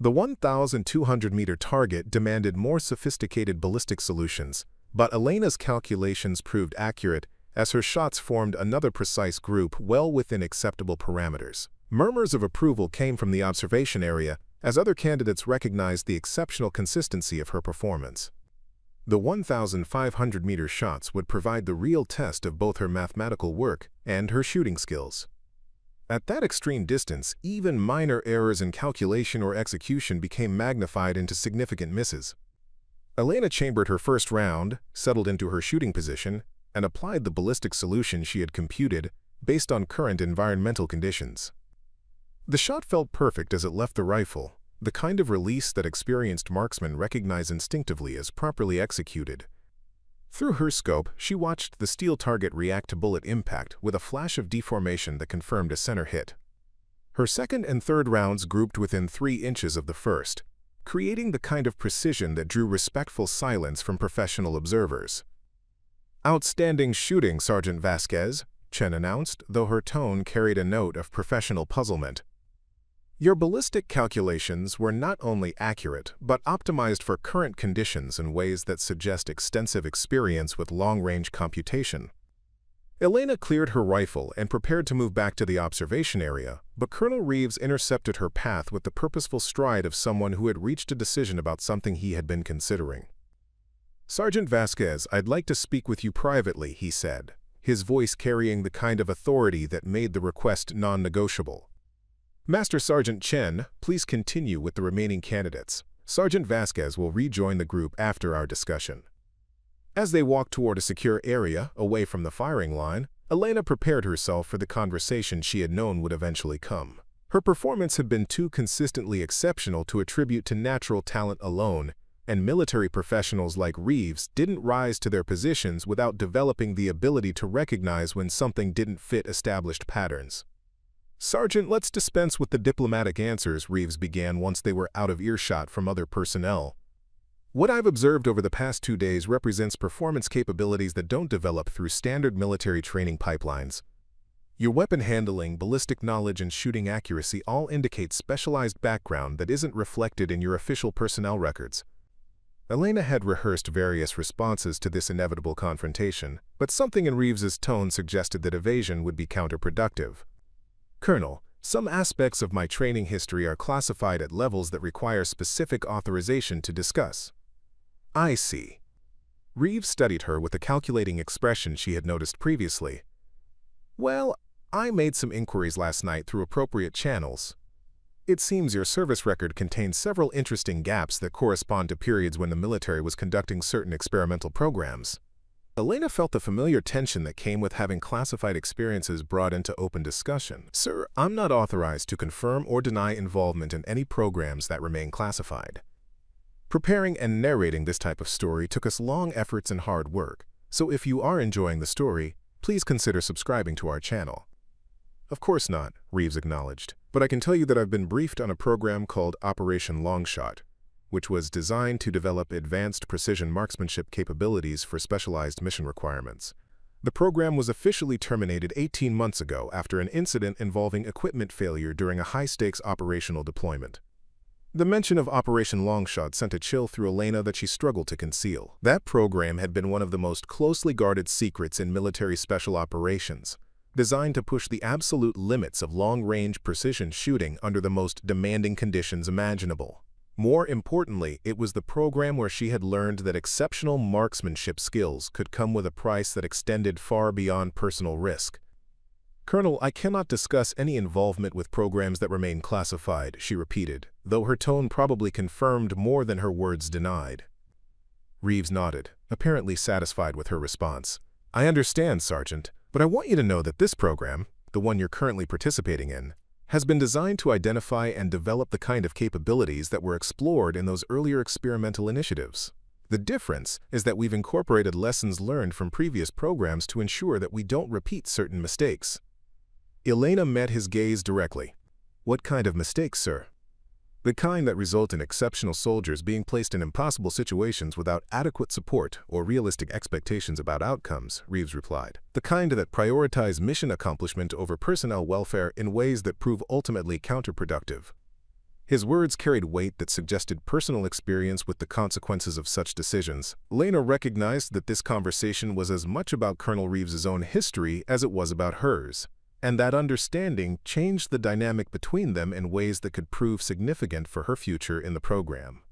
The 1,200-meter target demanded more sophisticated ballistic solutions, but Elena's calculations proved accurate as her shots formed another precise group well within acceptable parameters. Murmurs of approval came from the observation area as other candidates recognized the exceptional consistency of her performance. The 1,500-meter shots would provide the real test of both her mathematical work and her shooting skills. At that extreme distance, even minor errors in calculation or execution became magnified into significant misses. Elena chambered her first round, settled into her shooting position, and applied the ballistic solution she had computed based on current environmental conditions. The shot felt perfect as it left the rifle, the kind of release that experienced marksmen recognize instinctively as properly executed. Through her scope, she watched the steel target react to bullet impact with a flash of deformation that confirmed a center hit. Her second and third rounds grouped within 3 inches of the first, creating the kind of precision that drew respectful silence from professional observers. "Outstanding shooting, Sergeant Vasquez," Chen announced, though her tone carried a note of professional puzzlement. "Your ballistic calculations were not only accurate, but optimized for current conditions in ways that suggest extensive experience with long-range computation." Elena cleared her rifle and prepared to move back to the observation area, but Colonel Reeves intercepted her path with the purposeful stride of someone who had reached a decision about something he had been considering. "Sergeant Vasquez, I'd like to speak with you privately," he said, his voice carrying the kind of authority that made the request non-negotiable. "Master Sergeant Chen, please continue with the remaining candidates. Sergeant Vasquez will rejoin the group after our discussion." As they walked toward a secure area, away from the firing line, Elena prepared herself for the conversation she had known would eventually come. Her performance had been too consistently exceptional to attribute to natural talent alone, and military professionals like Reeves didn't rise to their positions without developing the ability to recognize when something didn't fit established patterns. "Sergeant, let's dispense with the diplomatic answers," Reeves began once they were out of earshot from other personnel. "What I've observed over the past 2 days represents performance capabilities that don't develop through standard military training pipelines. Your weapon handling, ballistic knowledge, and shooting accuracy all indicate specialized background that isn't reflected in your official personnel records." Elena had rehearsed various responses to this inevitable confrontation, but something in Reeves's tone suggested that evasion would be counterproductive. "Colonel, some aspects of my training history are classified at levels that require specific authorization to discuss." "I see." Reeves studied her with the calculating expression she had noticed previously. "Well, I made some inquiries last night through appropriate channels. It seems your service record contains several interesting gaps that correspond to periods when the military was conducting certain experimental programs." Elena felt the familiar tension that came with having classified experiences brought into open discussion. "Sir, I'm not authorized to confirm or deny involvement in any programs that remain classified. Preparing and narrating this type of story took us long efforts and hard work, so if you are enjoying the story, please consider subscribing to our channel." "Of course not," Reeves acknowledged, "but I can tell you that I've been briefed on a program called Operation Longshot, which was designed to develop advanced precision marksmanship capabilities for specialized mission requirements. The program was officially terminated 18 months ago after an incident involving equipment failure during a high-stakes operational deployment." The mention of Operation Longshot sent a chill through Elena that she struggled to conceal. That program had been one of the most closely guarded secrets in military special operations, designed to push the absolute limits of long-range precision shooting under the most demanding conditions imaginable. More importantly, it was the program where she had learned that exceptional marksmanship skills could come with a price that extended far beyond personal risk. "Colonel, I cannot discuss any involvement with programs that remain classified," she repeated, though her tone probably confirmed more than her words denied. Reeves nodded, apparently satisfied with her response. "I understand, Sergeant, but I want you to know that this program, the one you're currently participating in, has been designed to identify and develop the kind of capabilities that were explored in those earlier experimental initiatives. The difference is that we've incorporated lessons learned from previous programs to ensure that we don't repeat certain mistakes." Elena met his gaze directly. "What kind of mistakes, sir?" The kind that result in exceptional soldiers being placed in impossible situations without adequate support or realistic expectations about outcomes, Reeves replied. The kind that prioritize mission accomplishment over personnel welfare in ways that prove ultimately counterproductive. His words carried weight that suggested personal experience with the consequences of such decisions. Elena recognized that this conversation was as much about Colonel Reeves's own history as it was about hers, and that understanding changed the dynamic between them in ways that could prove significant for her future in the program.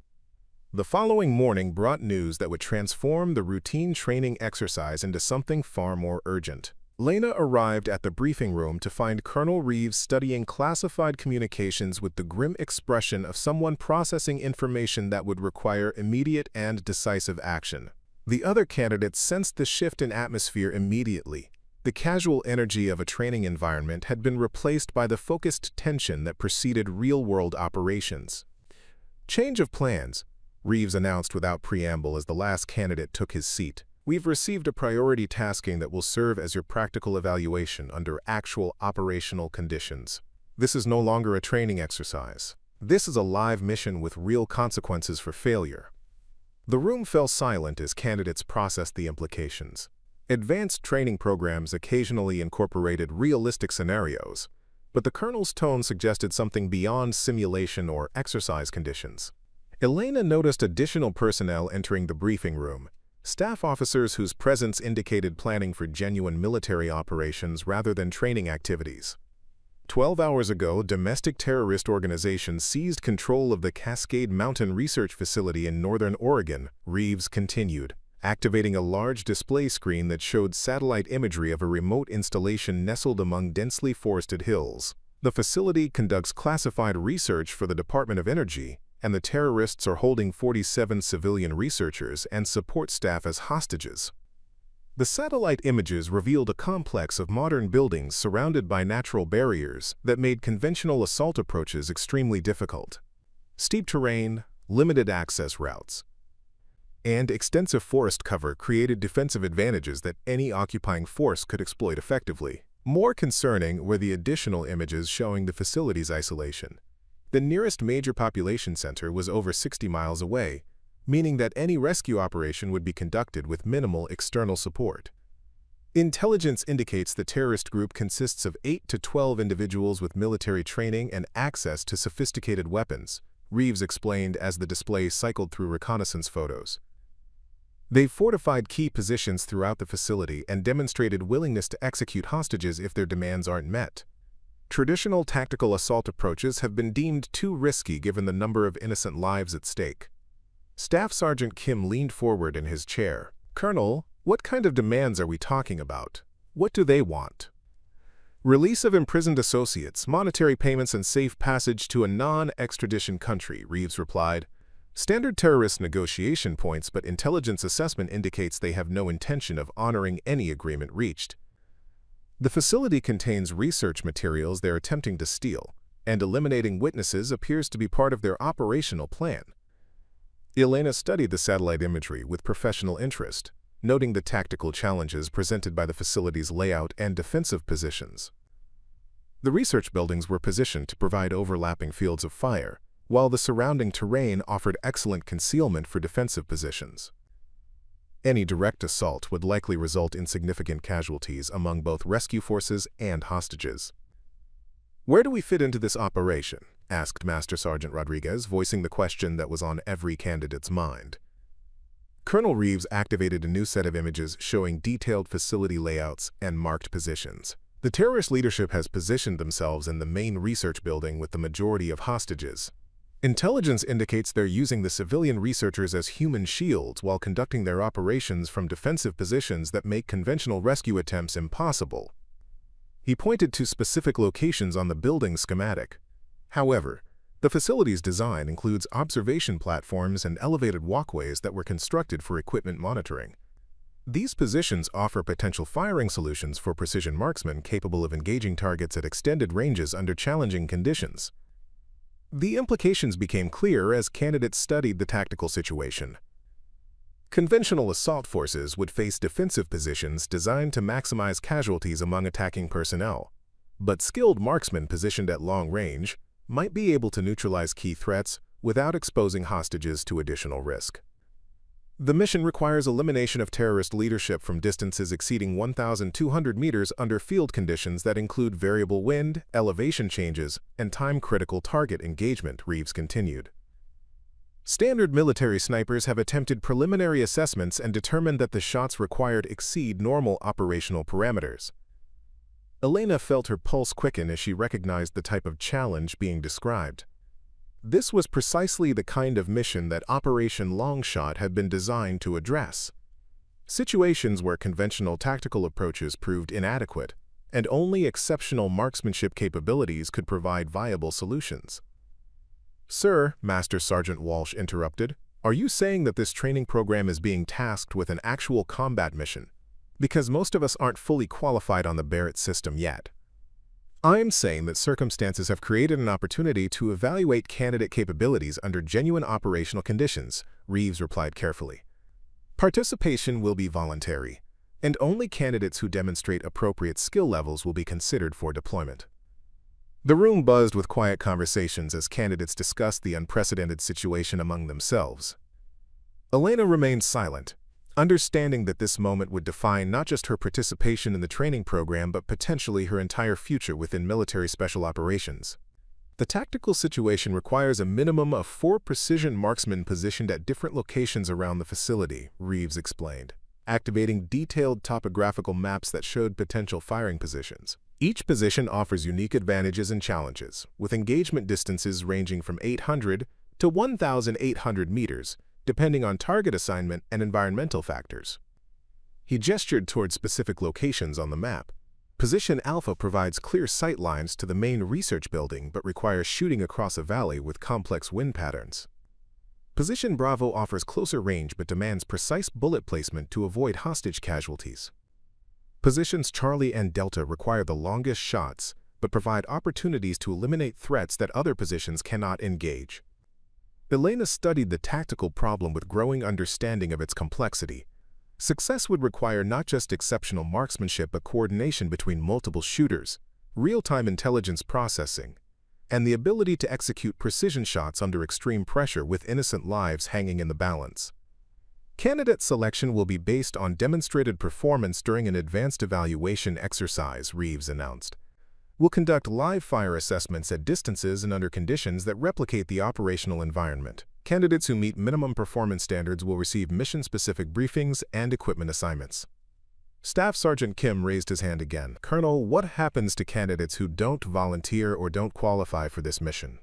The following morning brought news that would transform the routine training exercise into something far more urgent. Elena arrived at the briefing room to find Colonel Reeves studying classified communications with the grim expression of someone processing information that would require immediate and decisive action. The other candidates sensed the shift in atmosphere immediately. The casual energy of a training environment had been replaced by the focused tension that preceded real-world operations. "Change of plans," Reeves announced without preamble as the last candidate took his seat. "We've received a priority tasking that will serve as your practical evaluation under actual operational conditions. This is no longer a training exercise. This is a live mission with real consequences for failure." The room fell silent as candidates processed the implications. Advanced training programs occasionally incorporated realistic scenarios, but the colonel's tone suggested something beyond simulation or exercise conditions. Elena noticed additional personnel entering the briefing room, staff officers whose presence indicated planning for genuine military operations rather than training activities. 12 hours ago, domestic terrorist organizations seized control of the Cascade Mountain Research Facility in northern Oregon, Reeves continued, activating a large display screen that showed satellite imagery of a remote installation nestled among densely forested hills. The facility conducts classified research for the Department of Energy, and the terrorists are holding 47 civilian researchers and support staff as hostages. The satellite images revealed a complex of modern buildings surrounded by natural barriers that made conventional assault approaches extremely difficult. Steep terrain, limited access routes, and extensive forest cover created defensive advantages that any occupying force could exploit effectively. More concerning were the additional images showing the facility's isolation. The nearest major population center was over 60 miles away, meaning that any rescue operation would be conducted with minimal external support. Intelligence indicates the terrorist group consists of 8 to 12 individuals with military training and access to sophisticated weapons, Reeves explained as the display cycled through reconnaissance photos. They've fortified key positions throughout the facility and demonstrated willingness to execute hostages if their demands aren't met. Traditional tactical assault approaches have been deemed too risky given the number of innocent lives at stake. Staff Sergeant Kim leaned forward in his chair. "Colonel, what kind of demands are we talking about? What do they want?" "Release of imprisoned associates, monetary payments, and safe passage to a non-extradition country," Reeves replied. "Standard terrorist negotiation points, but intelligence assessment indicates they have no intention of honoring any agreement reached. The facility contains research materials they're attempting to steal, and eliminating witnesses appears to be part of their operational plan." Elena studied the satellite imagery with professional interest, noting the tactical challenges presented by the facility's layout and defensive positions. The research buildings were positioned to provide overlapping fields of fire, while the surrounding terrain offered excellent concealment for defensive positions. Any direct assault would likely result in significant casualties among both rescue forces and hostages. "Where do we fit into this operation?" asked Master Sergeant Rodriguez, voicing the question that was on every candidate's mind. Colonel Reeves activated a new set of images showing detailed facility layouts and marked positions. The terrorist leadership has positioned themselves in the main research building with the majority of hostages. Intelligence indicates they're using the civilian researchers as human shields while conducting their operations from defensive positions that make conventional rescue attempts impossible. He pointed to specific locations on the building schematic. However, the facility's design includes observation platforms and elevated walkways that were constructed for equipment monitoring. These positions offer potential firing solutions for precision marksmen capable of engaging targets at extended ranges under challenging conditions. The implications became clear as candidates studied the tactical situation. Conventional assault forces would face defensive positions designed to maximize casualties among attacking personnel, but skilled marksmen positioned at long range, might be able to neutralize key threats without exposing hostages to additional risk. The mission requires elimination of terrorist leadership from distances exceeding 1,200 meters under field conditions that include variable wind, elevation changes, and time-critical target engagement, Reeves continued. Standard military snipers have attempted preliminary assessments and determined that the shots required exceed normal operational parameters. Elena felt her pulse quicken as she recognized the type of challenge being described. This was precisely the kind of mission that Operation Longshot had been designed to address. Situations where conventional tactical approaches proved inadequate, and only exceptional marksmanship capabilities could provide viable solutions. "Sir," Master Sergeant Walsh interrupted, "are you saying that this training program is being tasked with an actual combat mission? Because most of us aren't fully qualified on the Barrett system yet." "I'm saying that circumstances have created an opportunity to evaluate candidate capabilities under genuine operational conditions," Reeves replied carefully. "Participation will be voluntary, and only candidates who demonstrate appropriate skill levels will be considered for deployment." The room buzzed with quiet conversations as candidates discussed the unprecedented situation among themselves. Elena remained silent, understanding that this moment would define not just her participation in the training program but potentially her entire future within military special operations. The tactical situation requires a minimum of 4 precision marksmen positioned at different locations around the facility, Reeves explained, activating detailed topographical maps that showed potential firing positions. Each position offers unique advantages and challenges, with engagement distances ranging from 800 to 1,800 meters, depending on target assignment and environmental factors. He gestured toward specific locations on the map. Position Alpha provides clear sight lines to the main research building but requires shooting across a valley with complex wind patterns. Position Bravo offers closer range but demands precise bullet placement to avoid hostage casualties. Positions Charlie and Delta require the longest shots but provide opportunities to eliminate threats that other positions cannot engage. Elena studied the tactical problem with growing understanding of its complexity. Success would require not just exceptional marksmanship but coordination between multiple shooters, real-time intelligence processing, and the ability to execute precision shots under extreme pressure with innocent lives hanging in the balance. Candidate selection will be based on demonstrated performance during an advanced evaluation exercise, Reeves announced. We'll conduct live fire assessments at distances and under conditions that replicate the operational environment. Candidates who meet minimum performance standards will receive mission-specific briefings and equipment assignments. Staff Sergeant Kim raised his hand again. "Colonel, what happens to candidates who don't volunteer or don't qualify for this mission?"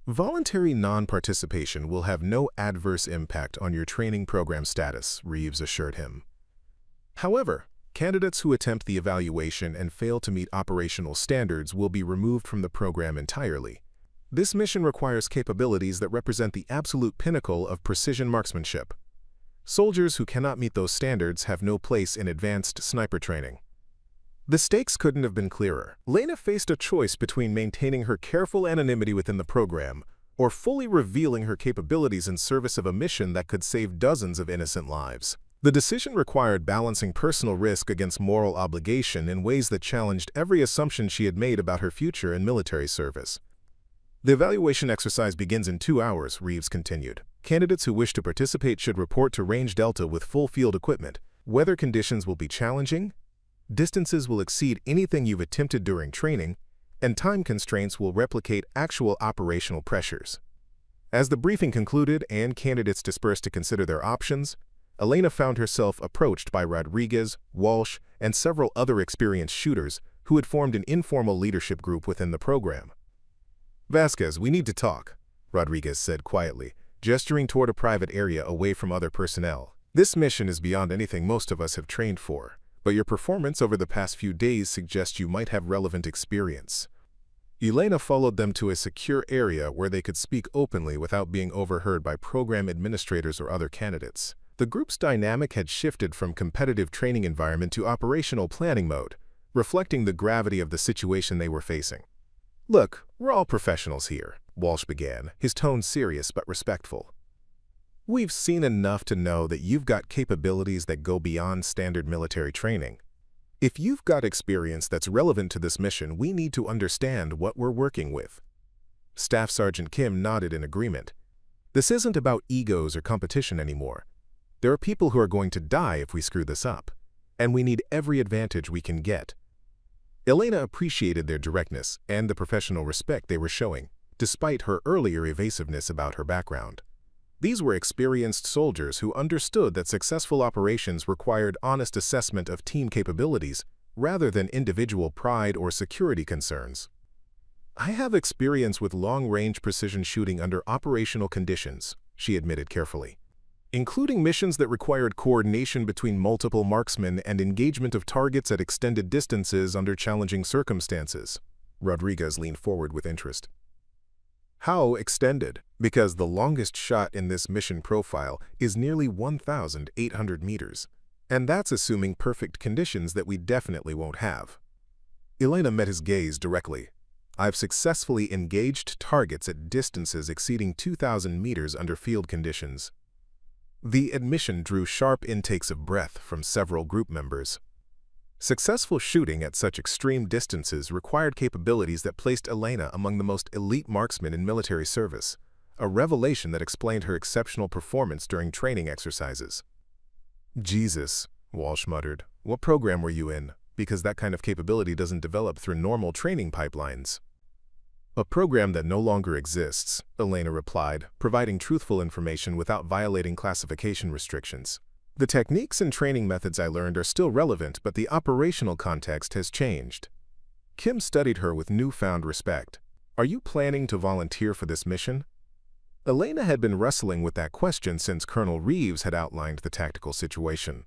"Voluntary non-participation will have no adverse impact on your training program status," Reeves assured him. "However, candidates who attempt the evaluation and fail to meet operational standards will be removed from the program entirely. This mission requires capabilities that represent the absolute pinnacle of precision marksmanship. Soldiers who cannot meet those standards have no place in advanced sniper training." The stakes couldn't have been clearer. Elena faced a choice between maintaining her careful anonymity within the program or fully revealing her capabilities in service of a mission that could save dozens of innocent lives. The decision required balancing personal risk against moral obligation in ways that challenged every assumption she had made about her future in military service. "The evaluation exercise begins in 2 hours," Reeves continued. "Candidates who wish to participate should report to Range Delta with full field equipment. Weather conditions will be challenging, distances will exceed anything you've attempted during training, and time constraints will replicate actual operational pressures." As the briefing concluded and candidates dispersed to consider their options, Elena found herself approached by Rodriguez, Walsh, and several other experienced shooters who had formed an informal leadership group within the program. "Vasquez, we need to talk," Rodriguez said quietly, gesturing toward a private area away from other personnel. "This mission is beyond anything most of us have trained for, but your performance over the past few days suggests you might have relevant experience." Elena followed them to a secure area where they could speak openly without being overheard by program administrators or other candidates. The group's dynamic had shifted from competitive training environment to operational planning mode, reflecting the gravity of the situation they were facing. "Look, we're all professionals here," Walsh began, his tone serious but respectful. "We've seen enough to know that you've got capabilities that go beyond standard military training. If you've got experience that's relevant to this mission, we need to understand what we're working with." Staff Sergeant Kim nodded in agreement. This isn't about egos or competition anymore. There are people who are going to die if we screw this up, and we need every advantage we can get. Elena appreciated their directness and the professional respect they were showing, despite her earlier evasiveness about her background. These were experienced soldiers who understood that successful operations required honest assessment of team capabilities rather than individual pride or security concerns. I have experience with long-range precision shooting under operational conditions, she admitted carefully, including missions that required coordination between multiple marksmen and engagement of targets at extended distances under challenging circumstances. Rodriguez leaned forward with interest. How extended? Because the longest shot in this mission profile is nearly 1,800 meters, and that's assuming perfect conditions that we definitely won't have. Elena met his gaze directly. I've successfully engaged targets at distances exceeding 2,000 meters under field conditions. The admission drew sharp intakes of breath from several group members. Successful shooting at such extreme distances required capabilities that placed Elena among the most elite marksmen in military service, a revelation that explained her exceptional performance during training exercises. Jesus, Walsh muttered. What program were you in? Because that kind of capability doesn't develop through normal training pipelines. A program that no longer exists, Elena replied, providing truthful information without violating classification restrictions. The techniques and training methods I learned are still relevant, but the operational context has changed. Kim studied her with newfound respect. Are you planning to volunteer for this mission? Elena had been wrestling with that question since Colonel Reeves had outlined the tactical situation.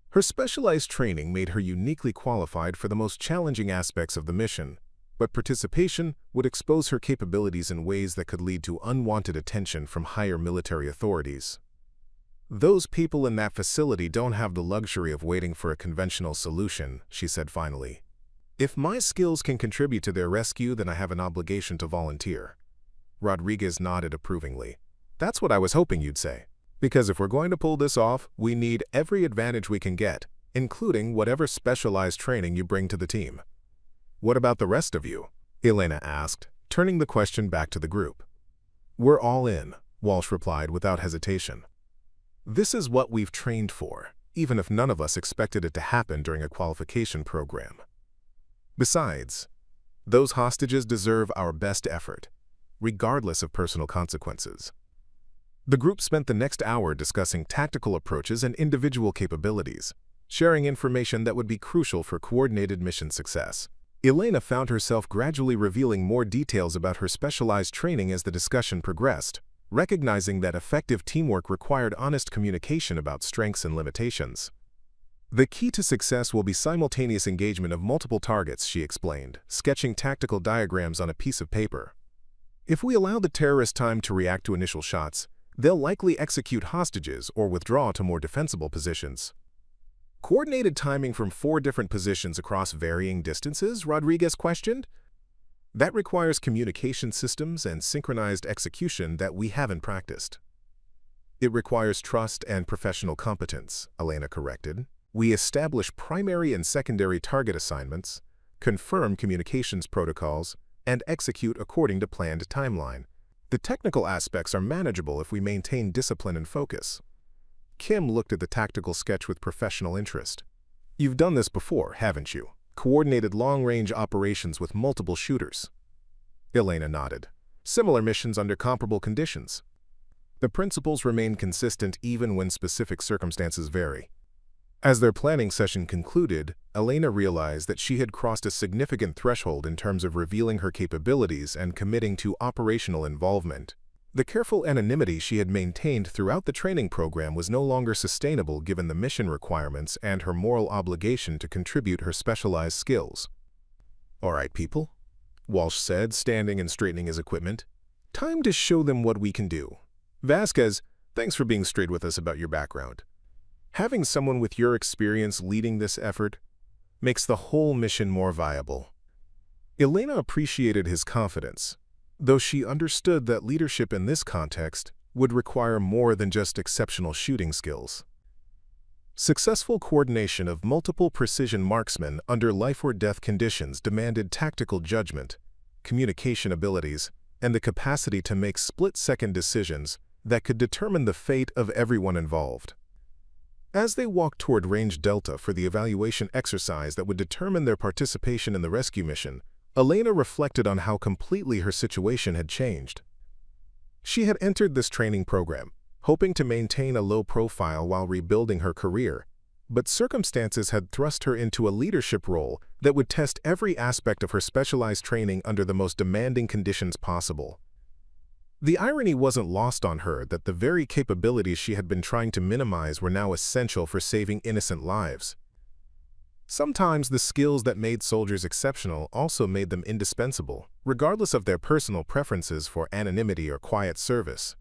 Her specialized training made her uniquely qualified for the most challenging aspects of the mission, but participation would expose her capabilities in ways that could lead to unwanted attention from higher military authorities. Those people in that facility don't have the luxury of waiting for a conventional solution, she said finally. If my skills can contribute to their rescue, then I have an obligation to volunteer. Rodriguez nodded approvingly. That's what I was hoping you'd say. Because if we're going to pull this off, we need every advantage we can get, including whatever specialized training you bring to the team. What about the rest of you? Elena asked, turning the question back to the group. We're all in, Walsh replied without hesitation. This is what we've trained for, even if none of us expected it to happen during a qualification program. Besides, those hostages deserve our best effort, regardless of personal consequences. The group spent the next hour discussing tactical approaches and individual capabilities, sharing information that would be crucial for coordinated mission success. Elena found herself gradually revealing more details about her specialized training as the discussion progressed, recognizing that effective teamwork required honest communication about strengths and limitations. The key to success will be simultaneous engagement of multiple targets, she explained, sketching tactical diagrams on a piece of paper. If we allow the terrorists time to react to initial shots, they'll likely execute hostages or withdraw to more defensible positions. Coordinated timing from 4 different positions across varying distances, Rodriguez questioned? That requires communication systems and synchronized execution that we haven't practiced. It requires trust and professional competence, Elena corrected. We establish primary and secondary target assignments, confirm communications protocols, and execute according to planned timeline. The technical aspects are manageable if we maintain discipline and focus. Kim looked at the tactical sketch with professional interest. You've done this before, haven't you? Coordinated long-range operations with multiple shooters. Elena nodded. Similar missions under comparable conditions. The principles remain consistent even when specific circumstances vary. As their planning session concluded, Elena realized that she had crossed a significant threshold in terms of revealing her capabilities and committing to operational involvement. The careful anonymity she had maintained throughout the training program was no longer sustainable given the mission requirements and her moral obligation to contribute her specialized skills. All right, people, Walsh said, standing and straightening his equipment. Time to show them what we can do. Vasquez, thanks for being straight with us about your background. Having someone with your experience leading this effort makes the whole mission more viable. Elena appreciated his confidence, though she understood that leadership in this context would require more than just exceptional shooting skills. Successful coordination of multiple precision marksmen under life-or-death conditions demanded tactical judgment, communication abilities, and the capacity to make split-second decisions that could determine the fate of everyone involved. As they walked toward Range Delta for the evaluation exercise that would determine their participation in the rescue mission, Elena reflected on how completely her situation had changed. She had entered this training program, hoping to maintain a low profile while rebuilding her career, but circumstances had thrust her into a leadership role that would test every aspect of her specialized training under the most demanding conditions possible. The irony wasn't lost on her that the very capabilities she had been trying to minimize were now essential for saving innocent lives. Sometimes the skills that made soldiers exceptional also made them indispensable, regardless of their personal preferences for anonymity or quiet service.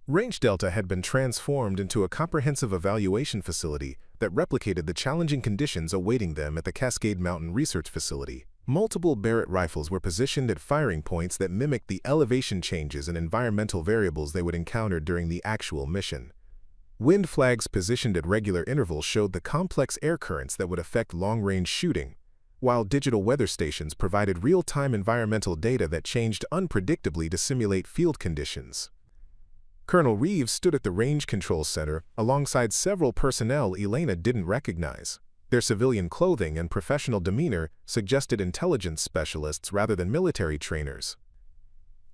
Range Delta had been transformed into a comprehensive evaluation facility that replicated the challenging conditions awaiting them at the Cascade Mountain Research Facility. Multiple Barrett rifles were positioned at firing points that mimicked the elevation changes and environmental variables they would encounter during the actual mission. Wind flags positioned at regular intervals showed the complex air currents that would affect long-range shooting, while digital weather stations provided real-time environmental data that changed unpredictably to simulate field conditions. Colonel Reeves stood at the Range Control Center alongside several personnel Elena didn't recognize. Their civilian clothing and professional demeanor suggested intelligence specialists rather than military trainers.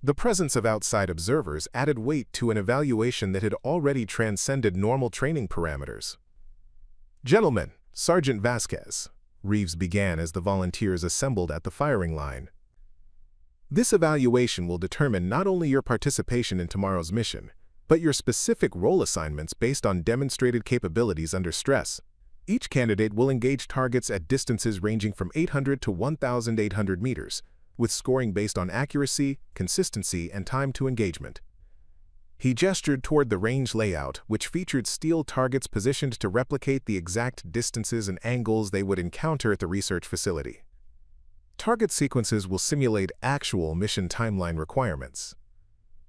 The presence of outside observers added weight to an evaluation that had already transcended normal training parameters. "Gentlemen, Sergeant Vasquez," Reeves began as the volunteers assembled at the firing line. "This evaluation will determine not only your participation in tomorrow's mission, but your specific role assignments based on demonstrated capabilities under stress. Each candidate will engage targets at distances ranging from 800 to 1,800 meters, with scoring based on accuracy, consistency, and time to engagement." He gestured toward the range layout, which featured steel targets positioned to replicate the exact distances and angles they would encounter at the research facility. Target sequences will simulate actual mission timeline requirements.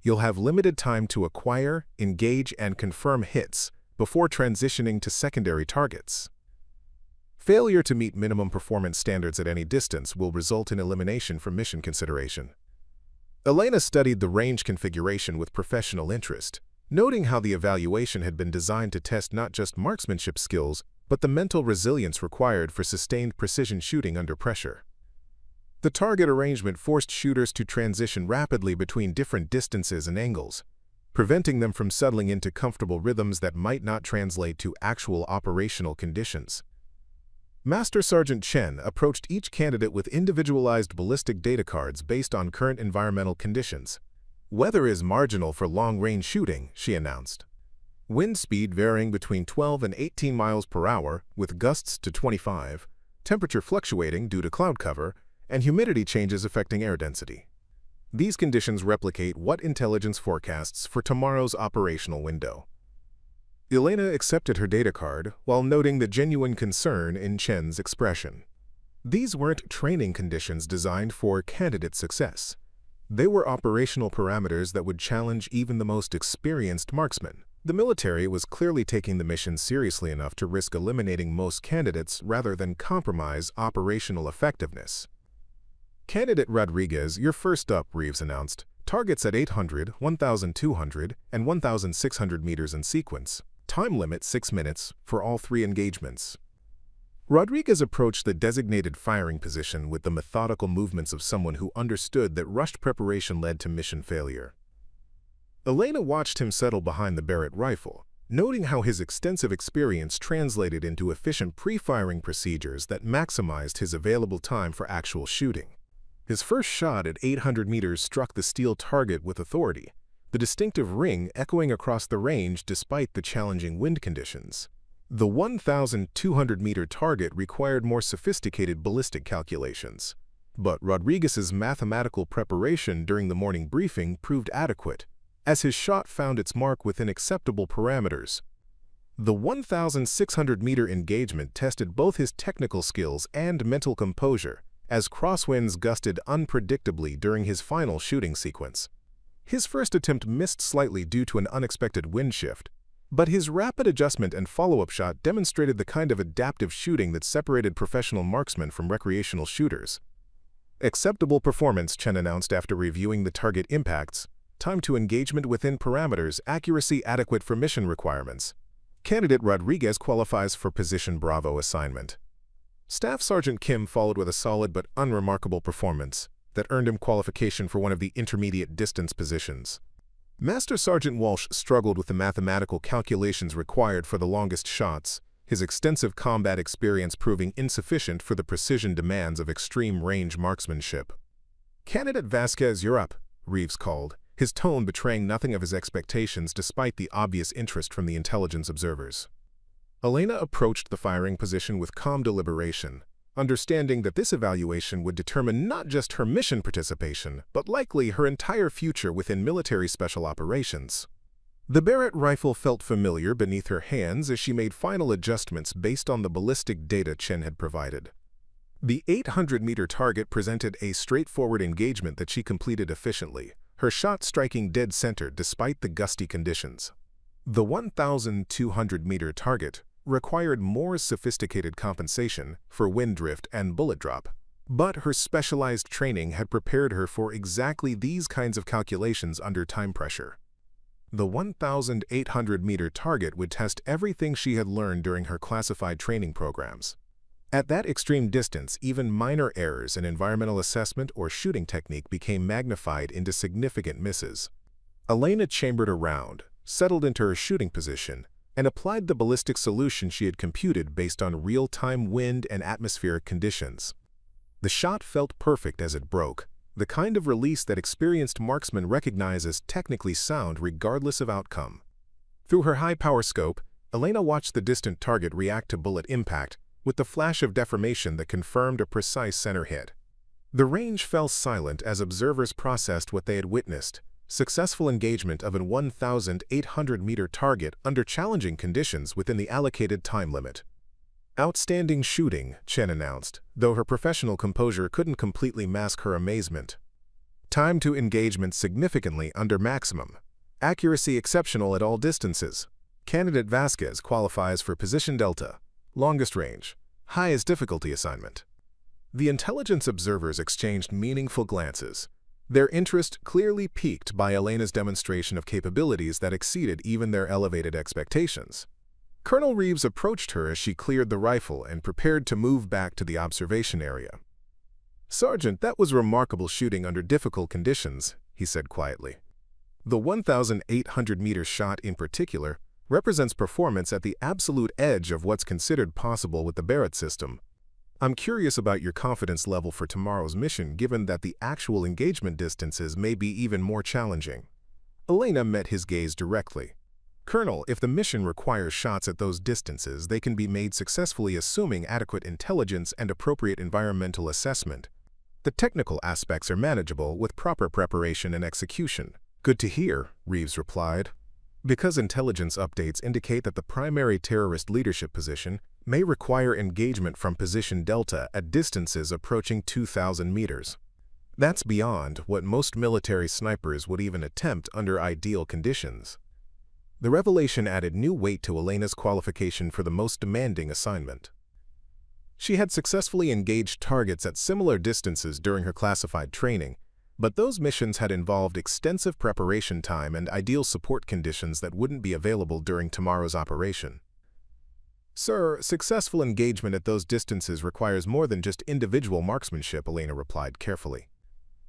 You'll have limited time to acquire, engage, and confirm hits before transitioning to secondary targets. Failure to meet minimum performance standards at any distance will result in elimination from mission consideration. Elena studied the range configuration with professional interest, noting how the evaluation had been designed to test not just marksmanship skills, but the mental resilience required for sustained precision shooting under pressure. The target arrangement forced shooters to transition rapidly between different distances and angles, preventing them from settling into comfortable rhythms that might not translate to actual operational conditions. Master Sergeant Chen approached each candidate with individualized ballistic data cards based on current environmental conditions. "Weather is marginal for long-range shooting," she announced. "Wind speed varying between 12 and 18 miles per hour, with gusts to 25, temperature fluctuating due to cloud cover, and humidity changes affecting air density. These conditions replicate what intelligence forecasts for tomorrow's operational window." Elena accepted her data card while noting the genuine concern in Chen's expression. These weren't training conditions designed for candidate success. They were operational parameters that would challenge even the most experienced marksman. The military was clearly taking the mission seriously enough to risk eliminating most candidates rather than compromise operational effectiveness. "Candidate Rodriguez, you're first up," Reeves announced. "Targets at 800, 1,200, and 1,600 meters in sequence. Time limit 6 minutes for all 3 engagements." Rodriguez approached the designated firing position with the methodical movements of someone who understood that rushed preparation led to mission failure. Elena watched him settle behind the Barrett rifle, noting how his extensive experience translated into efficient pre-firing procedures that maximized his available time for actual shooting. His first shot at 800 meters struck the steel target with authority, the distinctive ring echoing across the range despite the challenging wind conditions. The 1,200-meter target required more sophisticated ballistic calculations, but Rodriguez's mathematical preparation during the morning briefing proved adequate, as his shot found its mark within acceptable parameters. The 1,600-meter engagement tested both his technical skills and mental composure, as crosswinds gusted unpredictably during his final shooting sequence. His first attempt missed slightly due to an unexpected wind shift, but his rapid adjustment and follow-up shot demonstrated the kind of adaptive shooting that separated professional marksmen from recreational shooters. Acceptable performance, Chen announced after reviewing the target impacts. Time to engagement within parameters, accuracy adequate for mission requirements. Candidate Rodriguez qualifies for Position Bravo assignment. Staff Sergeant Kim followed with a solid but unremarkable performance that earned him qualification for one of the intermediate distance positions. Master Sergeant Walsh struggled with the mathematical calculations required for the longest shots, his extensive combat experience proving insufficient for the precision demands of extreme-range marksmanship. Candidate Vasquez, you're up, Reeves called, his tone betraying nothing of his expectations despite the obvious interest from the intelligence observers. Elena approached the firing position with calm deliberation, understanding that this evaluation would determine not just her mission participation, but likely her entire future within military special operations. The Barrett rifle felt familiar beneath her hands as she made final adjustments based on the ballistic data Chen had provided. The 800-meter target presented a straightforward engagement that she completed efficiently, her shot striking dead center despite the gusty conditions. The 1,200-meter target required more sophisticated compensation for wind drift and bullet drop, but her specialized training had prepared her for exactly these kinds of calculations under time pressure. The 1,800-meter target would test everything she had learned during her classified training programs. At that extreme distance, even minor errors in environmental assessment or shooting technique became magnified into significant misses. Elena chambered a round, settled into her shooting position, and applied the ballistic solution she had computed based on real-time wind and atmospheric conditions. The shot felt perfect as it broke, the kind of release that experienced marksmen recognize as technically sound regardless of outcome. Through her high-power scope, Elena watched the distant target react to bullet impact, with the flash of deformation that confirmed a precise center hit. The range fell silent as observers processed what they had witnessed: successful engagement of a 1,800-meter target under challenging conditions within the allocated time limit. Outstanding shooting, Chen announced, though her professional composure couldn't completely mask her amazement. Time to engagement significantly under maximum. Accuracy exceptional at all distances. Candidate Vasquez qualifies for Position Delta, longest range, highest difficulty assignment. The intelligence observers exchanged meaningful glances, their interest clearly piqued by Elena's demonstration of capabilities that exceeded even their elevated expectations. Colonel Reeves approached her as she cleared the rifle and prepared to move back to the observation area. "Sergeant, that was remarkable shooting under difficult conditions," he said quietly. The 1,800-meter shot in particular represents performance at the absolute edge of what's considered possible with the Barrett system. I'm curious about your confidence level for tomorrow's mission, given that the actual engagement distances may be even more challenging. Elena met his gaze directly. "Colonel, if the mission requires shots at those distances, they can be made successfully assuming adequate intelligence and appropriate environmental assessment. The technical aspects are manageable with proper preparation and execution." "Good to hear," Reeves replied. "Because intelligence updates indicate that the primary terrorist leadership position may require engagement from Position Delta at distances approaching 2,000 meters. That's beyond what most military snipers would even attempt under ideal conditions." The revelation added new weight to Elena's qualification for the most demanding assignment. She had successfully engaged targets at similar distances during her classified training, but those missions had involved extensive preparation time and ideal support conditions that wouldn't be available during tomorrow's operation. "Sir, successful engagement at those distances requires more than just individual marksmanship," Elena replied carefully.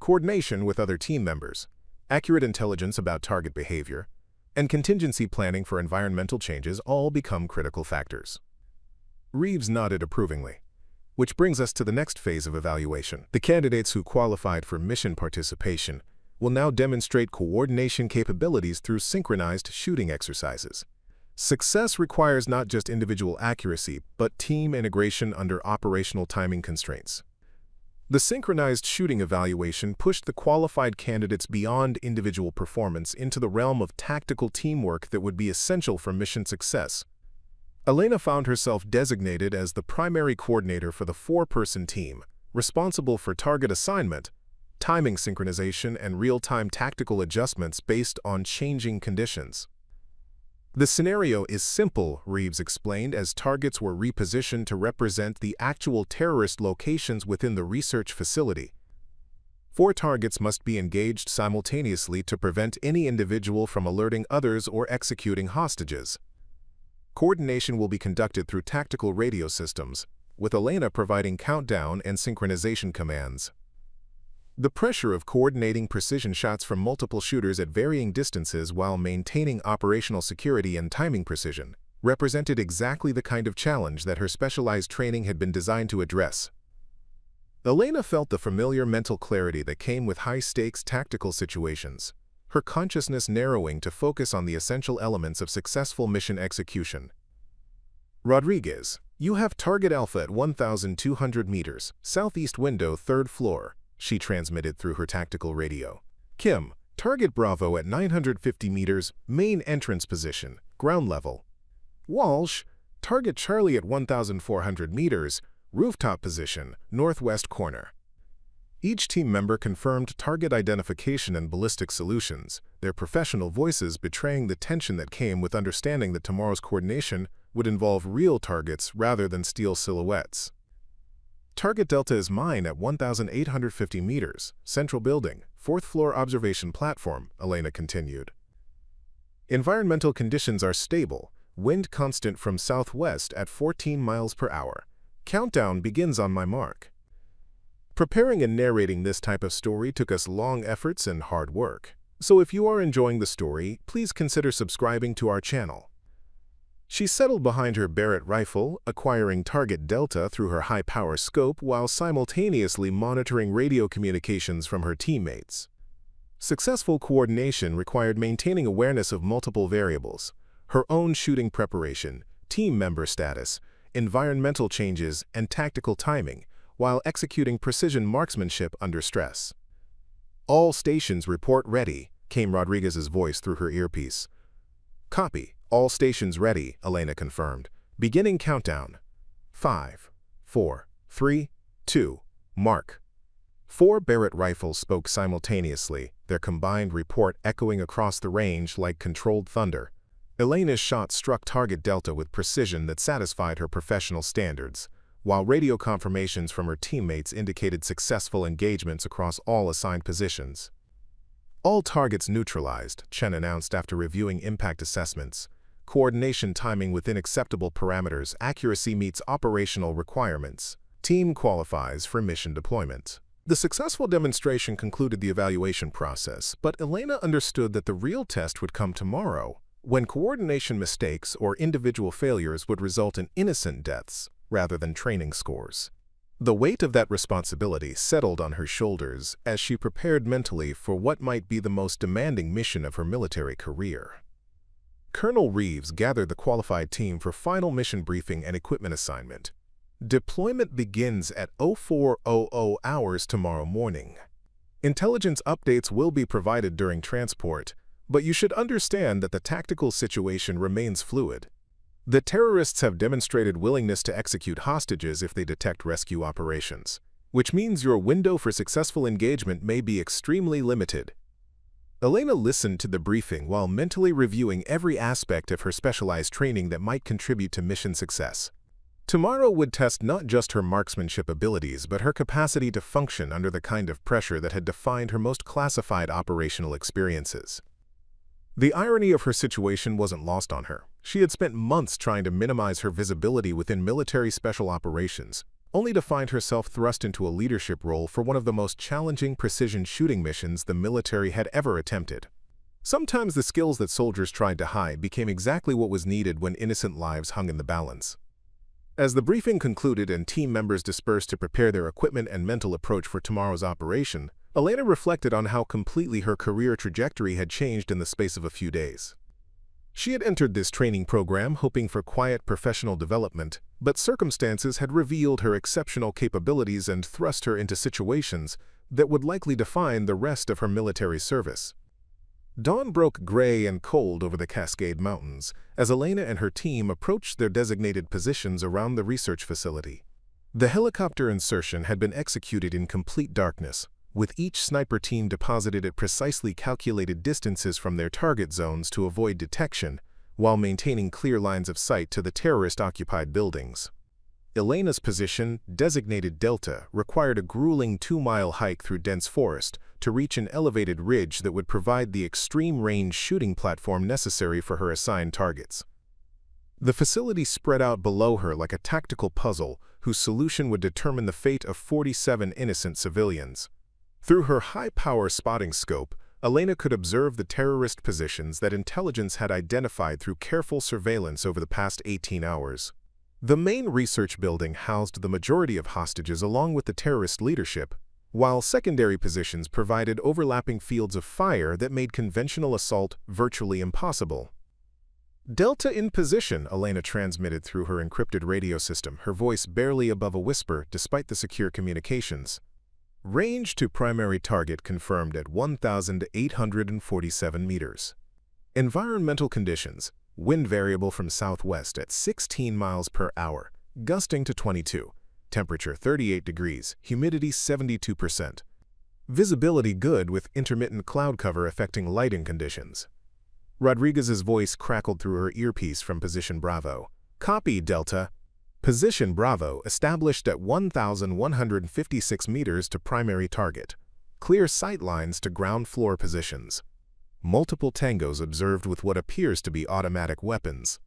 "Coordination with other team members, accurate intelligence about target behavior, and contingency planning for environmental changes all become critical factors." Reeves nodded approvingly. Which brings us to the next phase of evaluation. The candidates who qualified for mission participation will now demonstrate coordination capabilities through synchronized shooting exercises. Success requires not just individual accuracy, but team integration under operational timing constraints. The synchronized shooting evaluation pushed the qualified candidates beyond individual performance into the realm of tactical teamwork that would be essential for mission success. Elena found herself designated as the primary coordinator for the 4-person team, responsible for target assignment, timing synchronization, and real-time tactical adjustments based on changing conditions. "The scenario is simple," Reeves explained, as targets were repositioned to represent the actual terrorist locations within the research facility. 4 targets must be engaged simultaneously to prevent any individual from alerting others or executing hostages. Coordination will be conducted through tactical radio systems, with Elena providing countdown and synchronization commands. The pressure of coordinating precision shots from multiple shooters at varying distances while maintaining operational security and timing precision represented exactly the kind of challenge that her specialized training had been designed to address. Elena felt the familiar mental clarity that came with high-stakes tactical situations, her consciousness narrowing to focus on the essential elements of successful mission execution. Rodriguez, you have target Alpha at 1,200 meters, southeast window, 3rd floor, she transmitted through her tactical radio. Kim, target Bravo at 950 meters, main entrance position, ground level. Walsh, target Charlie at 1,400 meters, rooftop position, northwest corner. Each team member confirmed target identification and ballistic solutions, their professional voices betraying the tension that came with understanding that tomorrow's coordination would involve real targets rather than steel silhouettes. Target Delta is mine at 1,850 meters, central building, 4th floor observation platform, Elena continued. Environmental conditions are stable, wind constant from southwest at 14 miles per hour. Countdown begins on my mark. Preparing and narrating this type of story took us long efforts and hard work. So if you are enjoying the story, please consider subscribing to our channel. She settled behind her Barrett rifle, acquiring target Delta through her high-power scope while simultaneously monitoring radio communications from her teammates. Successful coordination required maintaining awareness of multiple variables: her own shooting preparation, team member status, environmental changes, and tactical timing, while executing precision marksmanship under stress. "All stations report ready," came Rodriguez's voice through her earpiece. "Copy. All stations ready," Elena confirmed. "Beginning countdown. 5, 4, 3, 2, mark." 4 Barrett rifles spoke simultaneously, their combined report echoing across the range like controlled thunder. Elena's shot struck target Delta with precision that satisfied her professional standards, while radio confirmations from her teammates indicated successful engagements across all assigned positions. "All targets neutralized," Chen announced after reviewing impact assessments. "Coordination timing within acceptable parameters, accuracy meets operational requirements. Team qualifies for mission deployment." The successful demonstration concluded the evaluation process, but Elena understood that the real test would come tomorrow, when coordination mistakes or individual failures would result in innocent deaths rather than training scores. The weight of that responsibility settled on her shoulders as she prepared mentally for what might be the most demanding mission of her military career. Colonel Reeves gathered the qualified team for final mission briefing and equipment assignment. Deployment begins at 0400 hours tomorrow morning. Intelligence updates will be provided during transport, but you should understand that the tactical situation remains fluid. The terrorists have demonstrated willingness to execute hostages if they detect rescue operations, which means your window for successful engagement may be extremely limited. Elena listened to the briefing while mentally reviewing every aspect of her specialized training that might contribute to mission success. Tomorrow would test not just her marksmanship abilities, but her capacity to function under the kind of pressure that had defined her most classified operational experiences. The irony of her situation wasn't lost on her. She had spent months trying to minimize her visibility within military special operations, only to find herself thrust into a leadership role for one of the most challenging precision shooting missions the military had ever attempted. Sometimes the skills that soldiers tried to hide became exactly what was needed when innocent lives hung in the balance. As the briefing concluded and team members dispersed to prepare their equipment and mental approach for tomorrow's operation, Elena reflected on how completely her career trajectory had changed in the space of a few days. She had entered this training program hoping for quiet professional development, but circumstances had revealed her exceptional capabilities and thrust her into situations that would likely define the rest of her military service. Dawn broke gray and cold over the Cascade Mountains as Elena and her team approached their designated positions around the research facility. The helicopter insertion had been executed in complete darkness, with each sniper team deposited at precisely calculated distances from their target zones to avoid detection, while maintaining clear lines of sight to the terrorist-occupied buildings. Elena's position, designated Delta, required a grueling 2-mile hike through dense forest to reach an elevated ridge that would provide the extreme-range shooting platform necessary for her assigned targets. The facility spread out below her like a tactical puzzle whose solution would determine the fate of 47 innocent civilians. Through her high-power spotting scope, Elena could observe the terrorist positions that intelligence had identified through careful surveillance over the past 18 hours. The main research building housed the majority of hostages along with the terrorist leadership, while secondary positions provided overlapping fields of fire that made conventional assault virtually impossible. "Delta in position," Elena transmitted through her encrypted radio system, her voice barely above a whisper despite the secure communications. "Range to primary target confirmed at 1,847 meters. Environmental conditions: wind variable from southwest at 16 miles per hour, gusting to 22. Temperature 38 degrees, humidity 72%. Visibility good with intermittent cloud cover affecting lighting conditions." Rodriguez's voice crackled through her earpiece from Position Bravo. "Copy, Delta. Position Bravo established at 1,156 meters to primary target. Clear sight lines to ground floor positions. Multiple tangos observed with what appears to be automatic weapons."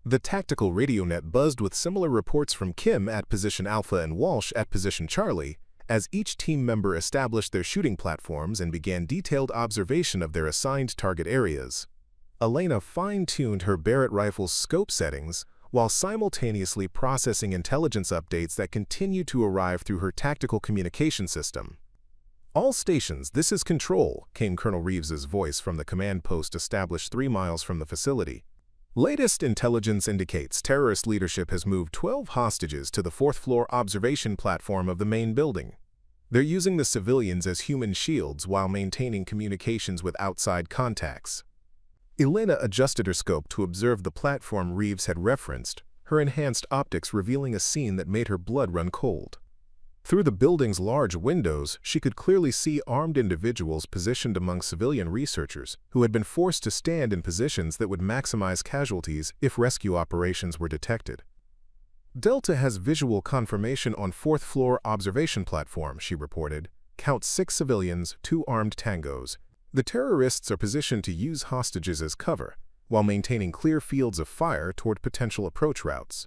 The tactical radio net buzzed with similar reports from Kim at Position Alpha and Walsh at Position Charlie, as each team member established their shooting platforms and began detailed observation of their assigned target areas. Elena fine-tuned her Barrett rifle's scope settings while simultaneously processing intelligence updates that continued to arrive through her tactical communication system. "All stations, this is Control," came Colonel Reeves's voice from the command post established 3 miles from the facility. "Latest intelligence indicates terrorist leadership has moved 12 hostages to the 4th-floor observation platform of the main building. They're using the civilians as human shields while maintaining communications with outside contacts." Elena adjusted her scope to observe the platform Reeves had referenced, her enhanced optics revealing a scene that made her blood run cold. Through the building's large windows, she could clearly see armed individuals positioned among civilian researchers who had been forced to stand in positions that would maximize casualties if rescue operations were detected. "Delta has visual confirmation on 4th-floor observation platform," she reported. "Count 6 civilians, 2 armed tangos. The terrorists are positioned to use hostages as cover, while maintaining clear fields of fire toward potential approach routes."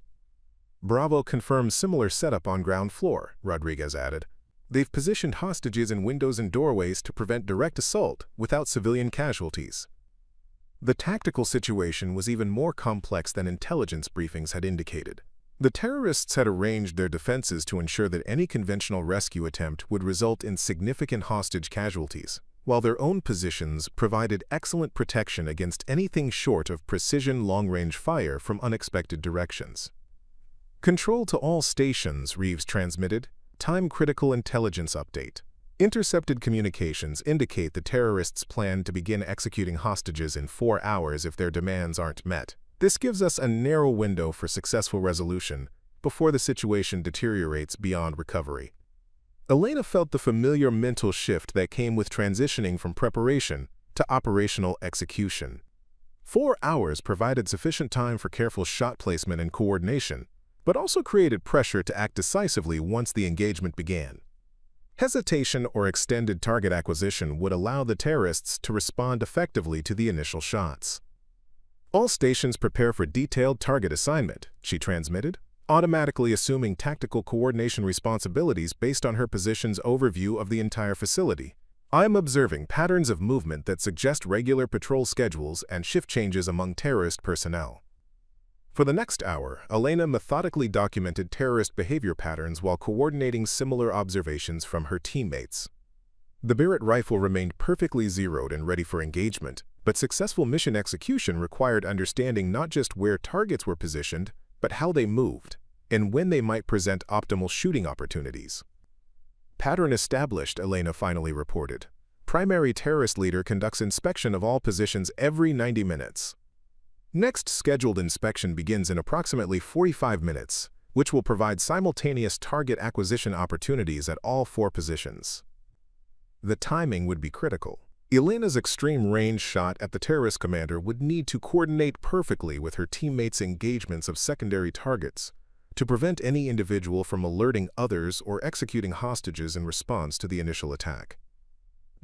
"Bravo confirms similar setup on ground floor," Rodriguez added. "They've positioned hostages in windows and doorways to prevent direct assault without civilian casualties." The tactical situation was even more complex than intelligence briefings had indicated. The terrorists had arranged their defenses to ensure that any conventional rescue attempt would result in significant hostage casualties, while their own positions provided excellent protection against anything short of precision long-range fire from unexpected directions. "Control to all stations," Reeves transmitted. "Time-critical intelligence update. Intercepted communications indicate the terrorists plan to begin executing hostages in 4 hours if their demands aren't met. This gives us a narrow window for successful resolution before the situation deteriorates beyond recovery." Elena felt the familiar mental shift that came with transitioning from preparation to operational execution. 4 hours provided sufficient time for careful shot placement and coordination, but also created pressure to act decisively once the engagement began. Hesitation or extended target acquisition would allow the terrorists to respond effectively to the initial shots. "All stations prepare for detailed target assignment," she transmitted, automatically assuming tactical coordination responsibilities based on her position's overview of the entire facility. "I am observing patterns of movement that suggest regular patrol schedules and shift changes among terrorist personnel." For the next hour, Elena methodically documented terrorist behavior patterns while coordinating similar observations from her teammates. The Barrett rifle remained perfectly zeroed and ready for engagement, but successful mission execution required understanding not just where targets were positioned, but how they moved, and when they might present optimal shooting opportunities. "Pattern established," Elena finally reported. "Primary terrorist leader conducts inspection of all positions every 90 minutes. Next scheduled inspection begins in approximately 45 minutes, which will provide simultaneous target acquisition opportunities at all 4 positions." The timing would be critical. Elena's extreme range shot at the terrorist commander would need to coordinate perfectly with her teammates' engagements of secondary targets to prevent any individual from alerting others or executing hostages in response to the initial attack.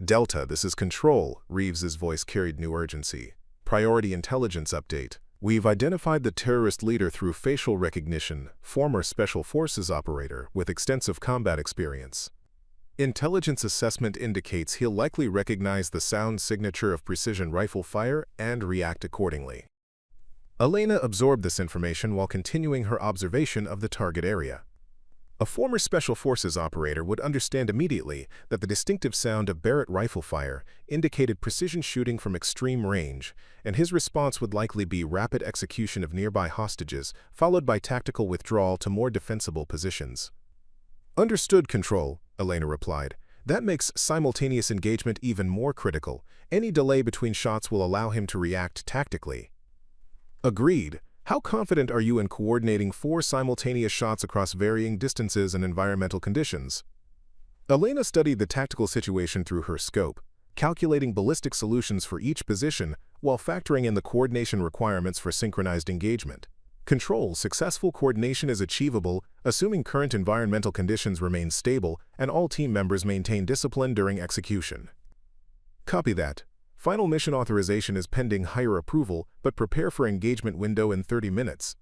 Delta, this is Control, Reeves's voice carried new urgency. Priority intelligence update. We've identified the terrorist leader through facial recognition, former Special Forces operator with extensive combat experience. Intelligence assessment indicates he'll likely recognize the sound signature of precision rifle fire and react accordingly. Elena absorbed this information while continuing her observation of the target area. A former Special Forces operator would understand immediately that the distinctive sound of Barrett rifle fire indicated precision shooting from extreme range, and his response would likely be rapid execution of nearby hostages, followed by tactical withdrawal to more defensible positions. Understood, Control, Elena replied. That makes simultaneous engagement even more critical. Any delay between shots will allow him to react tactically. Agreed. How confident are you in coordinating 4 simultaneous shots across varying distances and environmental conditions? Elena studied the tactical situation through her scope, calculating ballistic solutions for each position while factoring in the coordination requirements for synchronized engagement. Control, successful coordination is achievable, assuming current environmental conditions remain stable and all team members maintain discipline during execution. Copy that. Final mission authorization is pending higher approval, but prepare for engagement window in 30 minutes.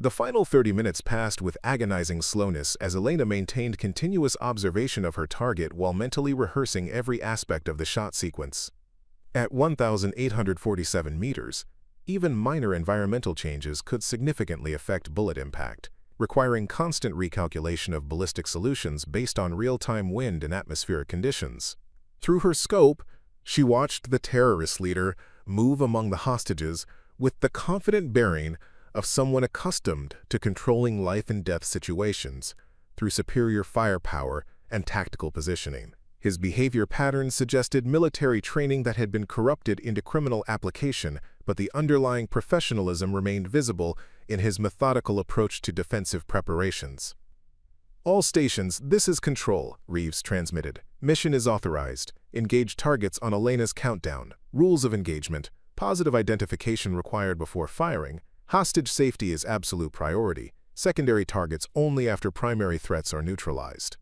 The final 30 minutes passed with agonizing slowness as Elena maintained continuous observation of her target while mentally rehearsing every aspect of the shot sequence. At 1,847 meters, even minor environmental changes could significantly affect bullet impact, requiring constant recalculation of ballistic solutions based on real-time wind and atmospheric conditions. Through her scope, she watched the terrorist leader move among the hostages with the confident bearing of someone accustomed to controlling life-and-death situations through superior firepower and tactical positioning. His behavior patterns suggested military training that had been corrupted into criminal application, but the underlying professionalism remained visible in his methodical approach to defensive preparations. All stations, this is Control, Reeves transmitted. Mission is authorized. Engage targets on Elena's countdown. Rules of engagement. Positive identification required before firing. Hostage safety is absolute priority. Secondary targets only after primary threats are neutralized.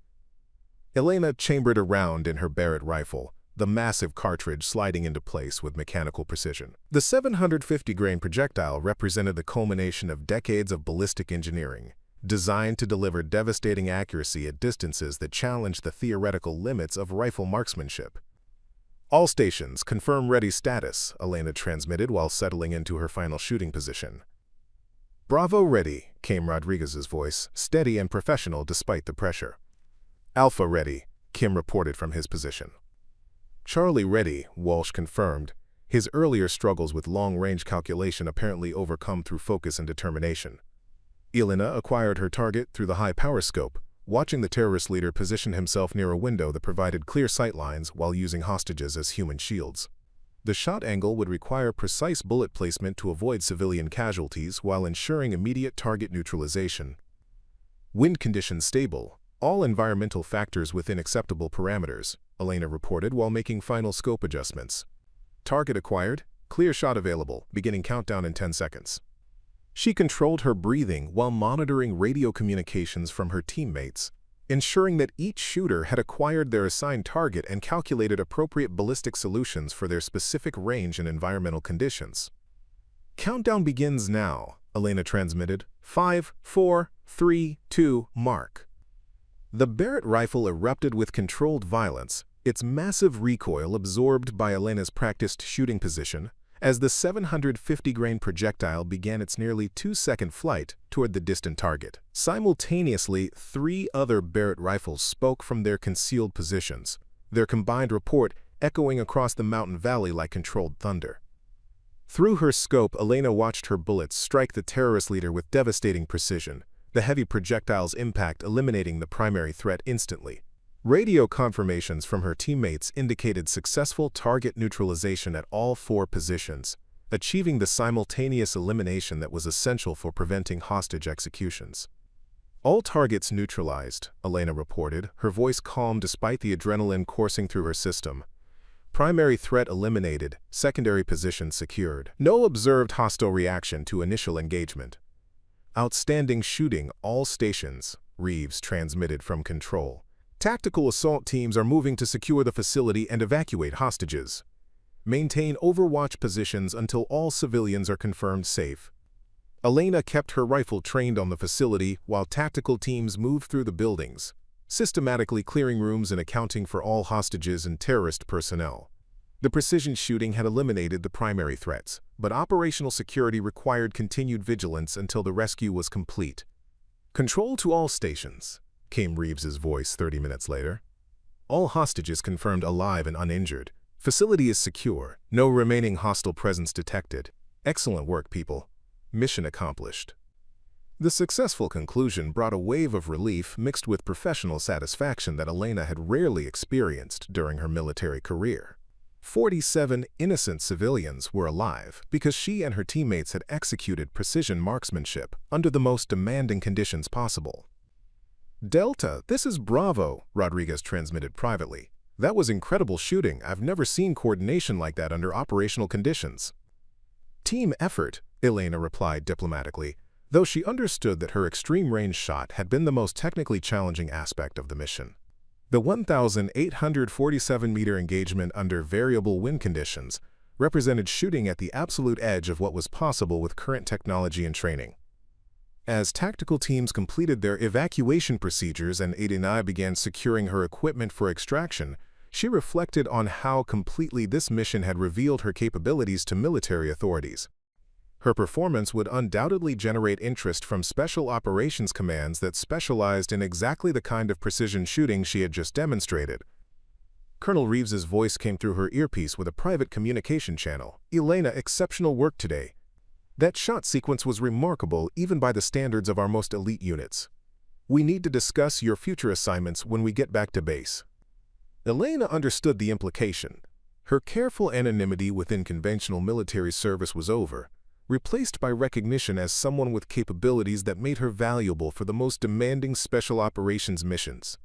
Elena chambered a round in her Barrett rifle, the massive cartridge sliding into place with mechanical precision. The 750-grain projectile represented the culmination of decades of ballistic engineering, designed to deliver devastating accuracy at distances that challenge the theoretical limits of rifle marksmanship. All stations, confirm ready status, Elena transmitted while settling into her final shooting position. Bravo ready, came Rodriguez's voice, steady and professional despite the pressure. Alpha ready, Kim reported from his position. Charlie ready, Walsh confirmed, his earlier struggles with long-range calculation apparently overcome through focus and determination. Elena acquired her target through the high-power scope, watching the terrorist leader position himself near a window that provided clear sightlines while using hostages as human shields. The shot angle would require precise bullet placement to avoid civilian casualties while ensuring immediate target neutralization. Wind conditions stable, all environmental factors within acceptable parameters, Elena reported while making final scope adjustments. Target acquired, clear shot available, beginning countdown in 10 seconds. She controlled her breathing while monitoring radio communications from her teammates, ensuring that each shooter had acquired their assigned target and calculated appropriate ballistic solutions for their specific range and environmental conditions. Countdown begins now, Elena transmitted. 5, 4, 3, 2, mark. The Barrett rifle erupted with controlled violence, its massive recoil absorbed by Elena's practiced shooting position, as the 750-grain projectile began its nearly 2-second flight toward the distant target. Simultaneously, 3 other Barrett rifles spoke from their concealed positions, their combined report echoing across the mountain valley like controlled thunder. Through her scope, Elena watched her bullets strike the terrorist leader with devastating precision, the heavy projectile's impact eliminating the primary threat instantly. Radio confirmations from her teammates indicated successful target neutralization at all 4 positions, achieving the simultaneous elimination that was essential for preventing hostage executions. All targets neutralized, Elena reported, her voice calm despite the adrenaline coursing through her system. Primary threat eliminated, secondary position secured. No observed hostile reaction to initial engagement. Outstanding shooting, all stations, Reeves transmitted from control. Tactical assault teams are moving to secure the facility and evacuate hostages. Maintain overwatch positions until all civilians are confirmed safe. Elena kept her rifle trained on the facility while tactical teams moved through the buildings, systematically clearing rooms and accounting for all hostages and terrorist personnel. The precision shooting had eliminated the primary threats, but operational security required continued vigilance until the rescue was complete. "Control to all stations," came Reeves's voice 30 minutes later. "All hostages confirmed alive and uninjured. Facility is secure. No remaining hostile presence detected. Excellent work, people. Mission accomplished." The successful conclusion brought a wave of relief mixed with professional satisfaction that Elena had rarely experienced during her military career. 47 innocent civilians were alive because she and her teammates had executed precision marksmanship under the most demanding conditions possible. "Delta, this is Bravo," Rodriguez transmitted privately. "That was incredible shooting. I've never seen coordination like that under operational conditions." "Team effort," Elena replied diplomatically, though she understood that her extreme-range shot had been the most technically challenging aspect of the mission. The 1,847-meter engagement under variable wind conditions represented shooting at the absolute edge of what was possible with current technology and training. As tactical teams completed their evacuation procedures and Elena began securing her equipment for extraction, she reflected on how completely this mission had revealed her capabilities to military authorities. Her performance would undoubtedly generate interest from special operations commands that specialized in exactly the kind of precision shooting she had just demonstrated. Colonel Reeves's voice came through her earpiece with a private communication channel. "Elena, exceptional work today. That shot sequence was remarkable even by the standards of our most elite units. We need to discuss your future assignments when we get back to base." Elena understood the implication. Her careful anonymity within conventional military service was over, replaced by recognition as someone with capabilities that made her valuable for the most demanding special operations missions.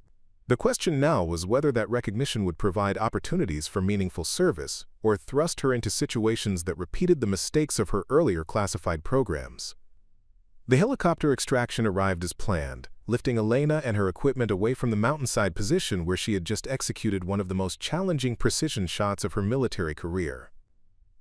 The question now was whether that recognition would provide opportunities for meaningful service or thrust her into situations that repeated the mistakes of her earlier classified programs. The helicopter extraction arrived as planned, lifting Elena and her equipment away from the mountainside position where she had just executed one of the most challenging precision shots of her military career.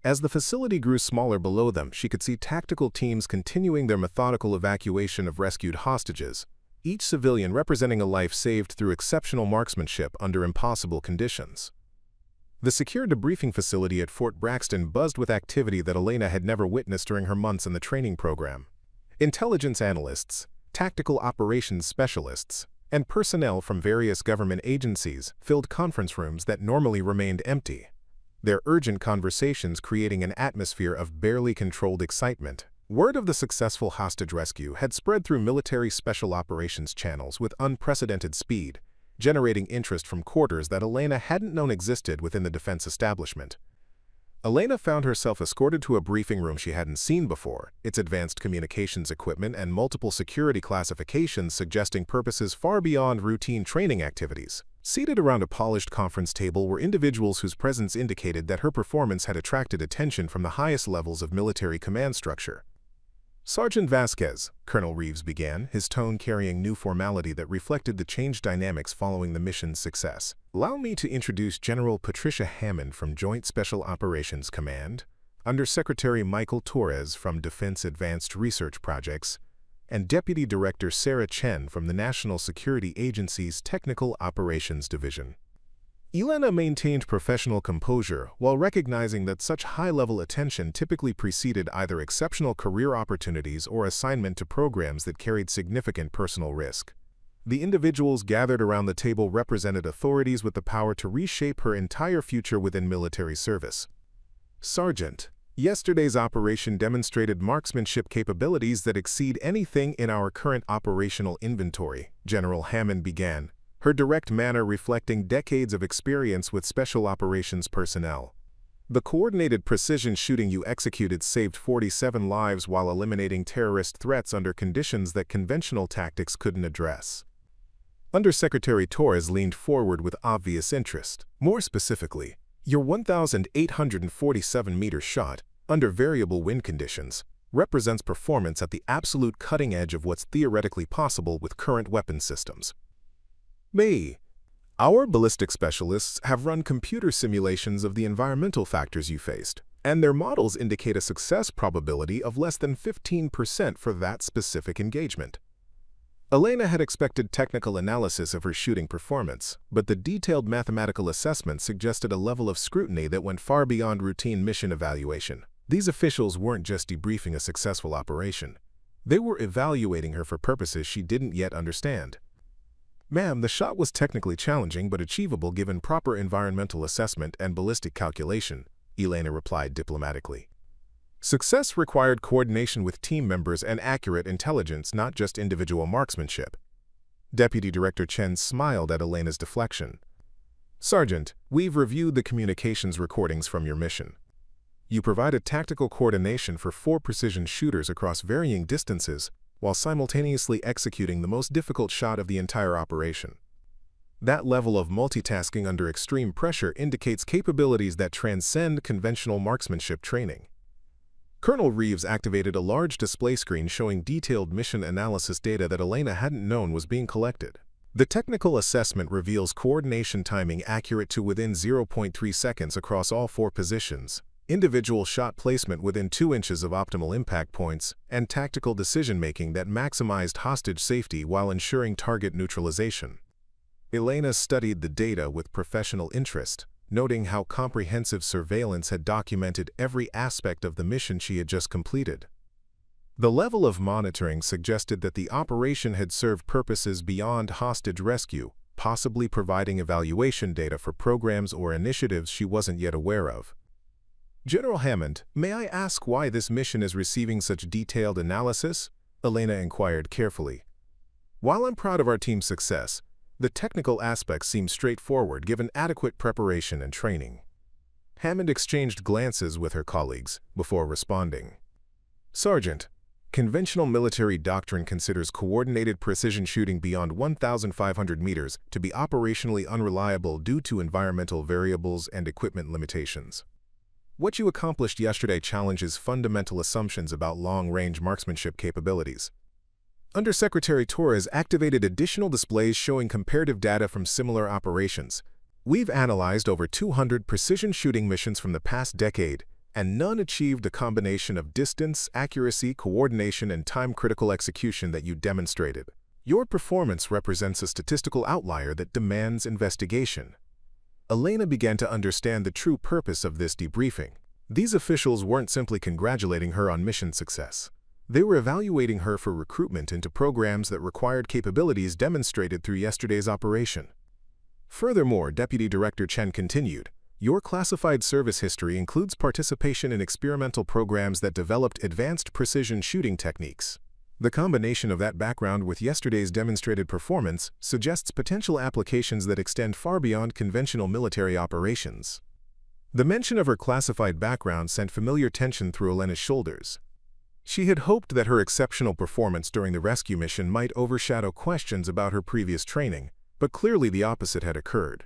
As the facility grew smaller below them, she could see tactical teams continuing their methodical evacuation of rescued hostages, each civilian representing a life saved through exceptional marksmanship under impossible conditions. The secure debriefing facility at Fort Braxton buzzed with activity that Elena had never witnessed during her months in the training program. Intelligence analysts, tactical operations specialists, and personnel from various government agencies filled conference rooms that normally remained empty, their urgent conversations creating an atmosphere of barely controlled excitement. Word of the successful hostage rescue had spread through military special operations channels with unprecedented speed, generating interest from quarters that Elena hadn't known existed within the defense establishment. Elena found herself escorted to a briefing room she hadn't seen before, its advanced communications equipment and multiple security classifications suggesting purposes far beyond routine training activities. Seated around a polished conference table were individuals whose presence indicated that her performance had attracted attention from the highest levels of military command structure. "Sergeant Vasquez," Colonel Reeves began, his tone carrying new formality that reflected the changed dynamics following the mission's success. "Allow me to introduce General Patricia Hammond from Joint Special Operations Command, Undersecretary Michael Torres from Defense Advanced Research Projects, and Deputy Director Sarah Chen from the National Security Agency's Technical Operations Division." Elena maintained professional composure while recognizing that such high-level attention typically preceded either exceptional career opportunities or assignment to programs that carried significant personal risk. The individuals gathered around the table represented authorities with the power to reshape her entire future within military service. "Sergeant, yesterday's operation demonstrated marksmanship capabilities that exceed anything in our current operational inventory," General Hammond began, her direct manner reflecting decades of experience with special operations personnel. "The coordinated precision shooting you executed saved 47 lives while eliminating terrorist threats under conditions that conventional tactics couldn't address." Undersecretary Torres leaned forward with obvious interest. "More specifically, your 1,847-meter shot, under variable wind conditions, represents performance at the absolute cutting edge of what's theoretically possible with current weapon systems. B. Our ballistic specialists have run computer simulations of the environmental factors you faced, and their models indicate a success probability of less than 15% for that specific engagement. Elena had expected technical analysis of her shooting performance, but the detailed mathematical assessment suggested a level of scrutiny that went far beyond routine mission evaluation. These officials weren't just debriefing a successful operation. They were evaluating her for purposes she didn't yet understand. Ma'am, the shot was technically challenging but achievable given proper environmental assessment and ballistic calculation, Elena replied diplomatically. Success required coordination with team members and accurate intelligence, not just individual marksmanship. Deputy Director Chen smiled at Elena's deflection. Sergeant, we've reviewed the communications recordings from your mission. You provided tactical coordination for 4 precision shooters across varying distances while simultaneously executing the most difficult shot of the entire operation. That level of multitasking under extreme pressure indicates capabilities that transcend conventional marksmanship training. Colonel Reeves activated a large display screen showing detailed mission analysis data that Elena hadn't known was being collected. The technical assessment reveals coordination timing accurate to within 0.3 seconds across all 4 positions, individual shot placement within 2 inches of optimal impact points, and tactical decision-making that maximized hostage safety while ensuring target neutralization. Elena studied the data with professional interest, noting how comprehensive surveillance had documented every aspect of the mission she had just completed. The level of monitoring suggested that the operation had served purposes beyond hostage rescue, possibly providing evaluation data for programs or initiatives she wasn't yet aware of. General Hammond, may I ask why this mission is receiving such detailed analysis? Elena inquired carefully. While I'm proud of our team's success, the technical aspects seem straightforward given adequate preparation and training. Hammond exchanged glances with her colleagues before responding. Sergeant, conventional military doctrine considers coordinated precision shooting beyond 1,500 meters to be operationally unreliable due to environmental variables and equipment limitations. What you accomplished yesterday challenges fundamental assumptions about long-range marksmanship capabilities. Undersecretary Torres activated additional displays showing comparative data from similar operations. We've analyzed over 200 precision shooting missions from the past decade, and none achieved the combination of distance, accuracy, coordination, and time-critical execution that you demonstrated. Your performance represents a statistical outlier that demands investigation. Elena began to understand the true purpose of this debriefing. These officials weren't simply congratulating her on mission success. They were evaluating her for recruitment into programs that required capabilities demonstrated through yesterday's operation. Furthermore, Deputy Director Chen continued, your classified service history includes participation in experimental programs that developed advanced precision shooting techniques. The combination of that background with yesterday's demonstrated performance suggests potential applications that extend far beyond conventional military operations. The mention of her classified background sent familiar tension through Elena's shoulders. She had hoped that her exceptional performance during the rescue mission might overshadow questions about her previous training, but clearly the opposite had occurred.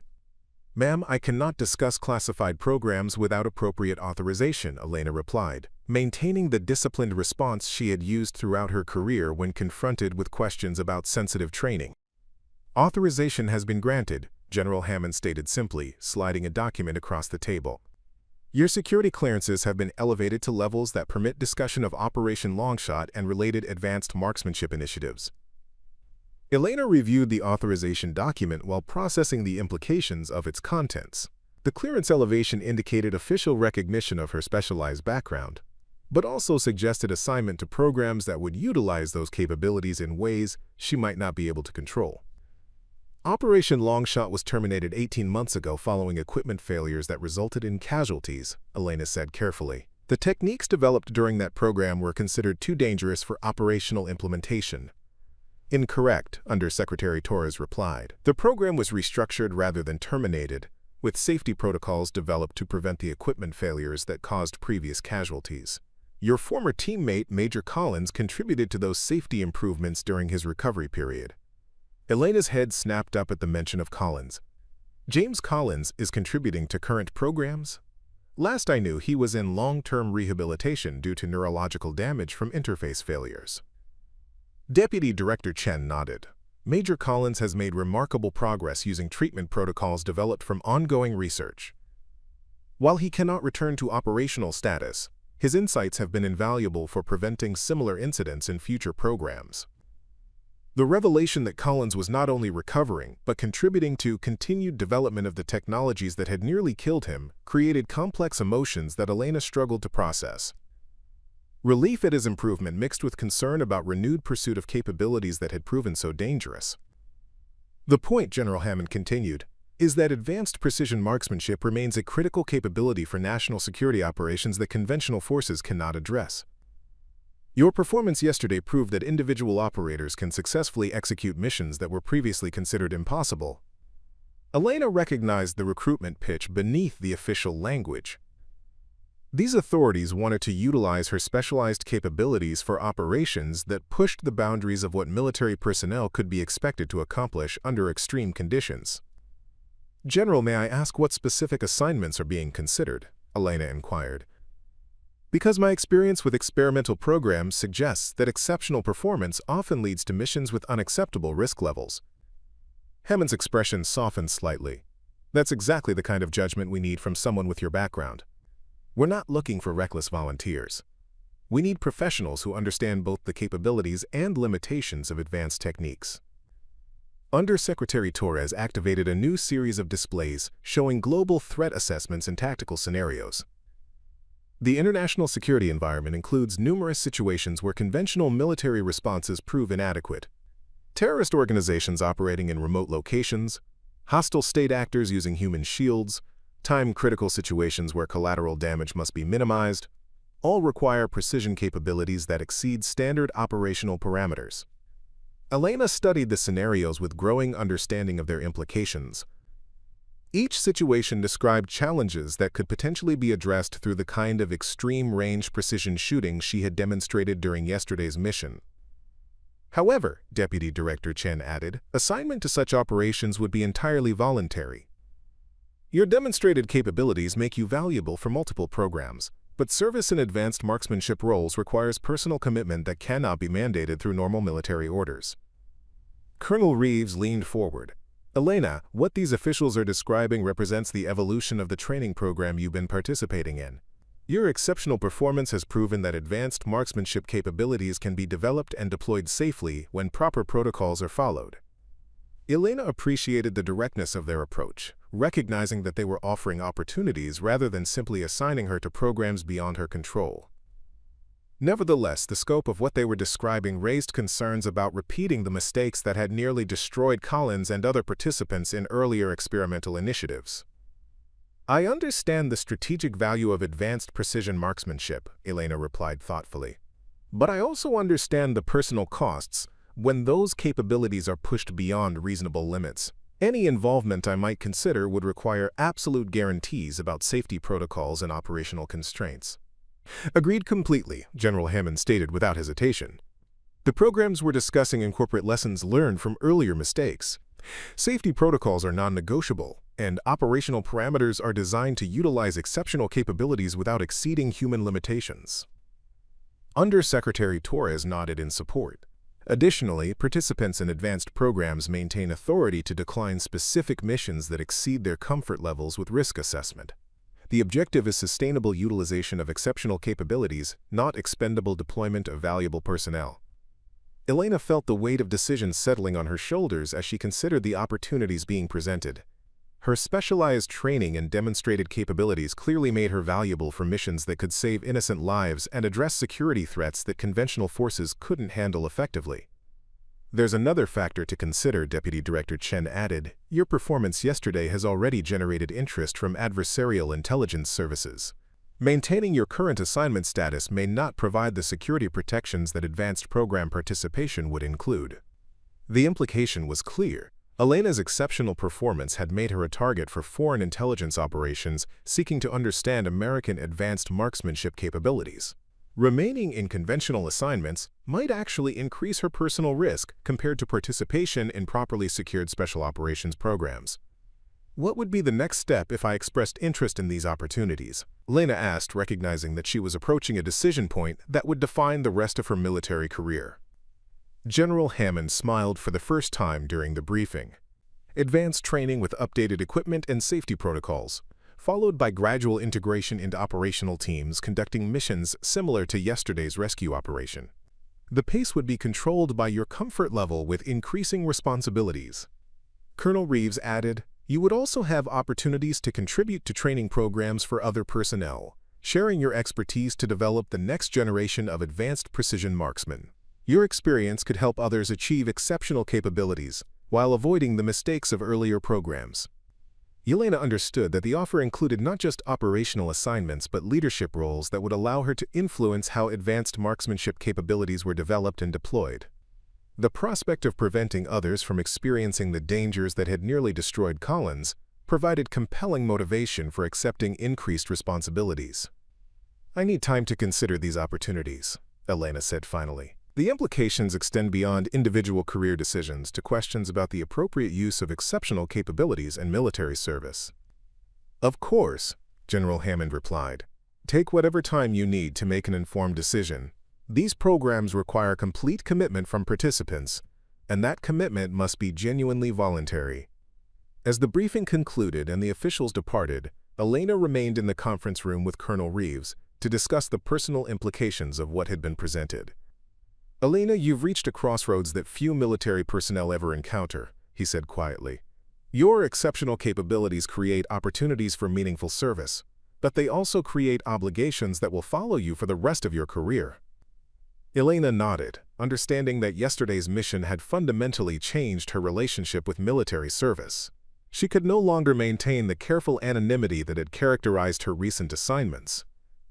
Ma'am, I cannot discuss classified programs without appropriate authorization, Elena replied, maintaining the disciplined response she had used throughout her career when confronted with questions about sensitive training. Authorization has been granted, General Hammond stated simply, sliding a document across the table. Your security clearances have been elevated to levels that permit discussion of Operation Longshot and related advanced marksmanship initiatives. Elena reviewed the authorization document while processing the implications of its contents. The clearance elevation indicated official recognition of her specialized background, but also suggested assignment to programs that would utilize those capabilities in ways she might not be able to control. Operation Longshot was terminated 18 months ago following equipment failures that resulted in casualties, Elena said carefully. The techniques developed during that program were considered too dangerous for operational implementation. Incorrect, Undersecretary Torres replied. The program was restructured rather than terminated, with safety protocols developed to prevent the equipment failures that caused previous casualties. Your former teammate, Major Collins, contributed to those safety improvements during his recovery period. Elena's head snapped up at the mention of Collins. James Collins is contributing to current programs? Last I knew, he was in long-term rehabilitation due to neurological damage from interface failures. Deputy Director Chen nodded. Major Collins has made remarkable progress using treatment protocols developed from ongoing research. While he cannot return to operational status, his insights have been invaluable for preventing similar incidents in future programs. The revelation that Collins was not only recovering, but contributing to continued development of the technologies that had nearly killed him created complex emotions that Elena struggled to process. Relief at his improvement mixed with concern about renewed pursuit of capabilities that had proven so dangerous. The point, General Hammond continued, is that advanced precision marksmanship remains a critical capability for national security operations that conventional forces cannot address. Your performance yesterday proved that individual operators can successfully execute missions that were previously considered impossible. Elena recognized the recruitment pitch beneath the official language. These authorities wanted to utilize her specialized capabilities for operations that pushed the boundaries of what military personnel could be expected to accomplish under extreme conditions. "General, may I ask what specific assignments are being considered?" Elena inquired. "Because my experience with experimental programs suggests that exceptional performance often leads to missions with unacceptable risk levels." Hammond's expression softened slightly. "That's exactly the kind of judgment we need from someone with your background. We're not looking for reckless volunteers. We need professionals who understand both the capabilities and limitations of advanced techniques." Undersecretary Torres activated a new series of displays showing global threat assessments and tactical scenarios. The international security environment includes numerous situations where conventional military responses prove inadequate. Terrorist organizations operating in remote locations, hostile state actors using human shields, time-critical situations where collateral damage must be minimized, all require precision capabilities that exceed standard operational parameters. Elena studied the scenarios with growing understanding of their implications. Each situation described challenges that could potentially be addressed through the kind of extreme-range precision shooting she had demonstrated during yesterday's mission. However, Deputy Director Chen added, assignment to such operations would be entirely voluntary. Your demonstrated capabilities make you valuable for multiple programs, but service in advanced marksmanship roles requires personal commitment that cannot be mandated through normal military orders. Colonel Reeves leaned forward. "Elena, what these officials are describing represents the evolution of the training program you've been participating in. Your exceptional performance has proven that advanced marksmanship capabilities can be developed and deployed safely when proper protocols are followed." Elena appreciated the directness of their approach, recognizing that they were offering opportunities rather than simply assigning her to programs beyond her control. Nevertheless, the scope of what they were describing raised concerns about repeating the mistakes that had nearly destroyed Collins and other participants in earlier experimental initiatives. "I understand the strategic value of advanced precision marksmanship," Elena replied thoughtfully. "But I also understand the personal costs when those capabilities are pushed beyond reasonable limits. Any involvement I might consider would require absolute guarantees about safety protocols and operational constraints." "Agreed completely," General Hammond stated without hesitation. "The programs we're discussing incorporate lessons learned from earlier mistakes. Safety protocols are non-negotiable, and operational parameters are designed to utilize exceptional capabilities without exceeding human limitations." Undersecretary Torres nodded in support. Additionally, participants in advanced programs maintain authority to decline specific missions that exceed their comfort levels with risk assessment. The objective is sustainable utilization of exceptional capabilities, not expendable deployment of valuable personnel. Elena felt the weight of decisions settling on her shoulders as she considered the opportunities being presented. Her specialized training and demonstrated capabilities clearly made her valuable for missions that could save innocent lives and address security threats that conventional forces couldn't handle effectively. "There's another factor to consider," Deputy Director Chen added. "Your performance yesterday has already generated interest from adversarial intelligence services. Maintaining your current assignment status may not provide the security protections that advanced program participation would include." The implication was clear. Elena's exceptional performance had made her a target for foreign intelligence operations seeking to understand American advanced marksmanship capabilities. Remaining in conventional assignments might actually increase her personal risk compared to participation in properly secured special operations programs. What would be the next step if I expressed interest in these opportunities? Elena asked, recognizing that she was approaching a decision point that would define the rest of her military career. General Hammond smiled for the first time during the briefing. Advanced training with updated equipment and safety protocols, followed by gradual integration into operational teams conducting missions similar to yesterday's rescue operation. The pace would be controlled by your comfort level with increasing responsibilities. Colonel Reeves added, "You would also have opportunities to contribute to training programs for other personnel, sharing your expertise to develop the next generation of advanced precision marksmen. Your experience could help others achieve exceptional capabilities while avoiding the mistakes of earlier programs." Elena understood that the offer included not just operational assignments but leadership roles that would allow her to influence how advanced marksmanship capabilities were developed and deployed. The prospect of preventing others from experiencing the dangers that had nearly destroyed Collins provided compelling motivation for accepting increased responsibilities. "I need time to consider these opportunities," Elena said finally. "The implications extend beyond individual career decisions to questions about the appropriate use of exceptional capabilities in military service." "Of course," General Hammond replied. "Take whatever time you need to make an informed decision. These programs require complete commitment from participants, and that commitment must be genuinely voluntary." As the briefing concluded and the officials departed, Elena remained in the conference room with Colonel Reeves to discuss the personal implications of what had been presented. "Elena, you've reached a crossroads that few military personnel ever encounter," he said quietly. "Your exceptional capabilities create opportunities for meaningful service, but they also create obligations that will follow you for the rest of your career." Elena nodded, understanding that yesterday's mission had fundamentally changed her relationship with military service. She could no longer maintain the careful anonymity that had characterized her recent assignments.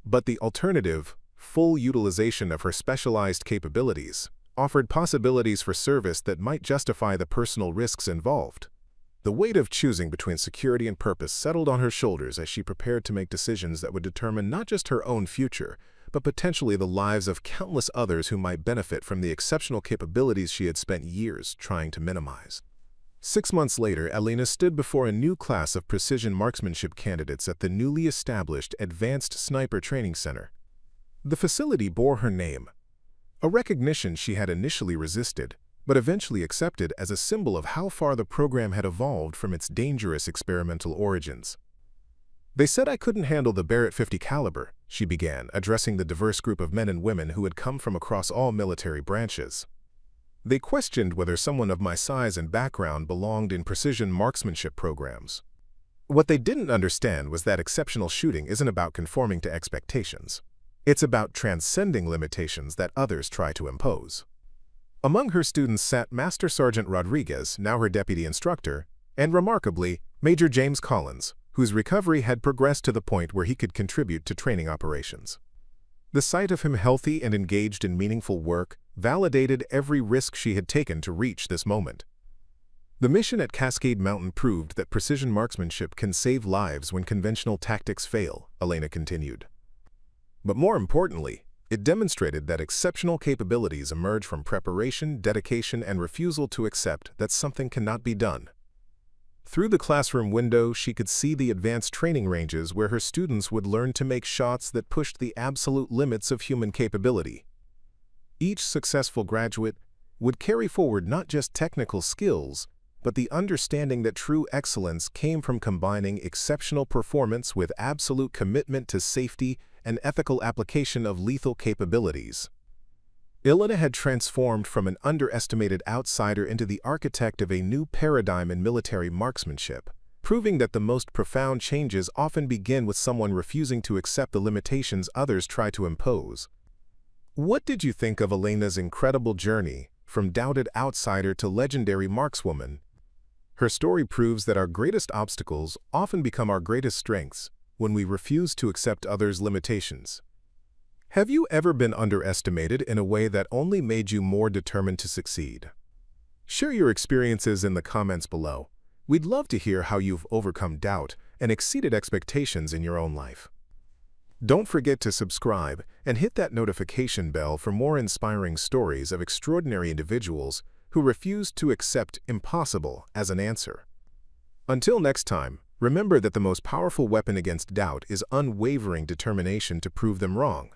But the alternative, full utilization of her specialized capabilities, offered possibilities for service that might justify the personal risks involved. The weight of choosing between security and purpose settled on her shoulders as she prepared to make decisions that would determine not just her own future, but potentially the lives of countless others who might benefit from the exceptional capabilities she had spent years trying to minimize. 6 months later, Elena stood before a new class of precision marksmanship candidates at the newly established Advanced Sniper Training Center. The facility bore her name, a recognition she had initially resisted, but eventually accepted as a symbol of how far the program had evolved from its dangerous experimental origins. "They said I couldn't handle the Barrett 50 caliber," she began, addressing the diverse group of men and women who had come from across all military branches. They questioned whether someone of my size and background belonged in precision marksmanship programs. What they didn't understand was that exceptional shooting isn't about conforming to expectations. It's about transcending limitations that others try to impose. Among her students sat Master Sergeant Rodriguez, now her deputy instructor, and remarkably, Major James Collins, whose recovery had progressed to the point where he could contribute to training operations. The sight of him healthy and engaged in meaningful work validated every risk she had taken to reach this moment. The mission at Cascade Mountain proved that precision marksmanship can save lives when conventional tactics fail, Elena continued. But more importantly, it demonstrated that exceptional capabilities emerge from preparation, dedication, and refusal to accept that something cannot be done. Through the classroom window, she could see the advanced training ranges where her students would learn to make shots that pushed the absolute limits of human capability. Each successful graduate would carry forward not just technical skills, but the understanding that true excellence came from combining exceptional performance with absolute commitment to safety and ethical application of lethal capabilities. Elena had transformed from an underestimated outsider into the architect of a new paradigm in military marksmanship, proving that the most profound changes often begin with someone refusing to accept the limitations others try to impose. What did you think of Elena's incredible journey, from doubted outsider to legendary markswoman? Her story proves that our greatest obstacles often become our greatest strengths when we refuse to accept others' limitations. Have you ever been underestimated in a way that only made you more determined to succeed? Share your experiences in the comments below. We'd love to hear how you've overcome doubt and exceeded expectations in your own life. Don't forget to subscribe and hit that notification bell for more inspiring stories of extraordinary individuals who refused to accept impossible as an answer. Until next time, remember that the most powerful weapon against doubt is unwavering determination to prove them wrong.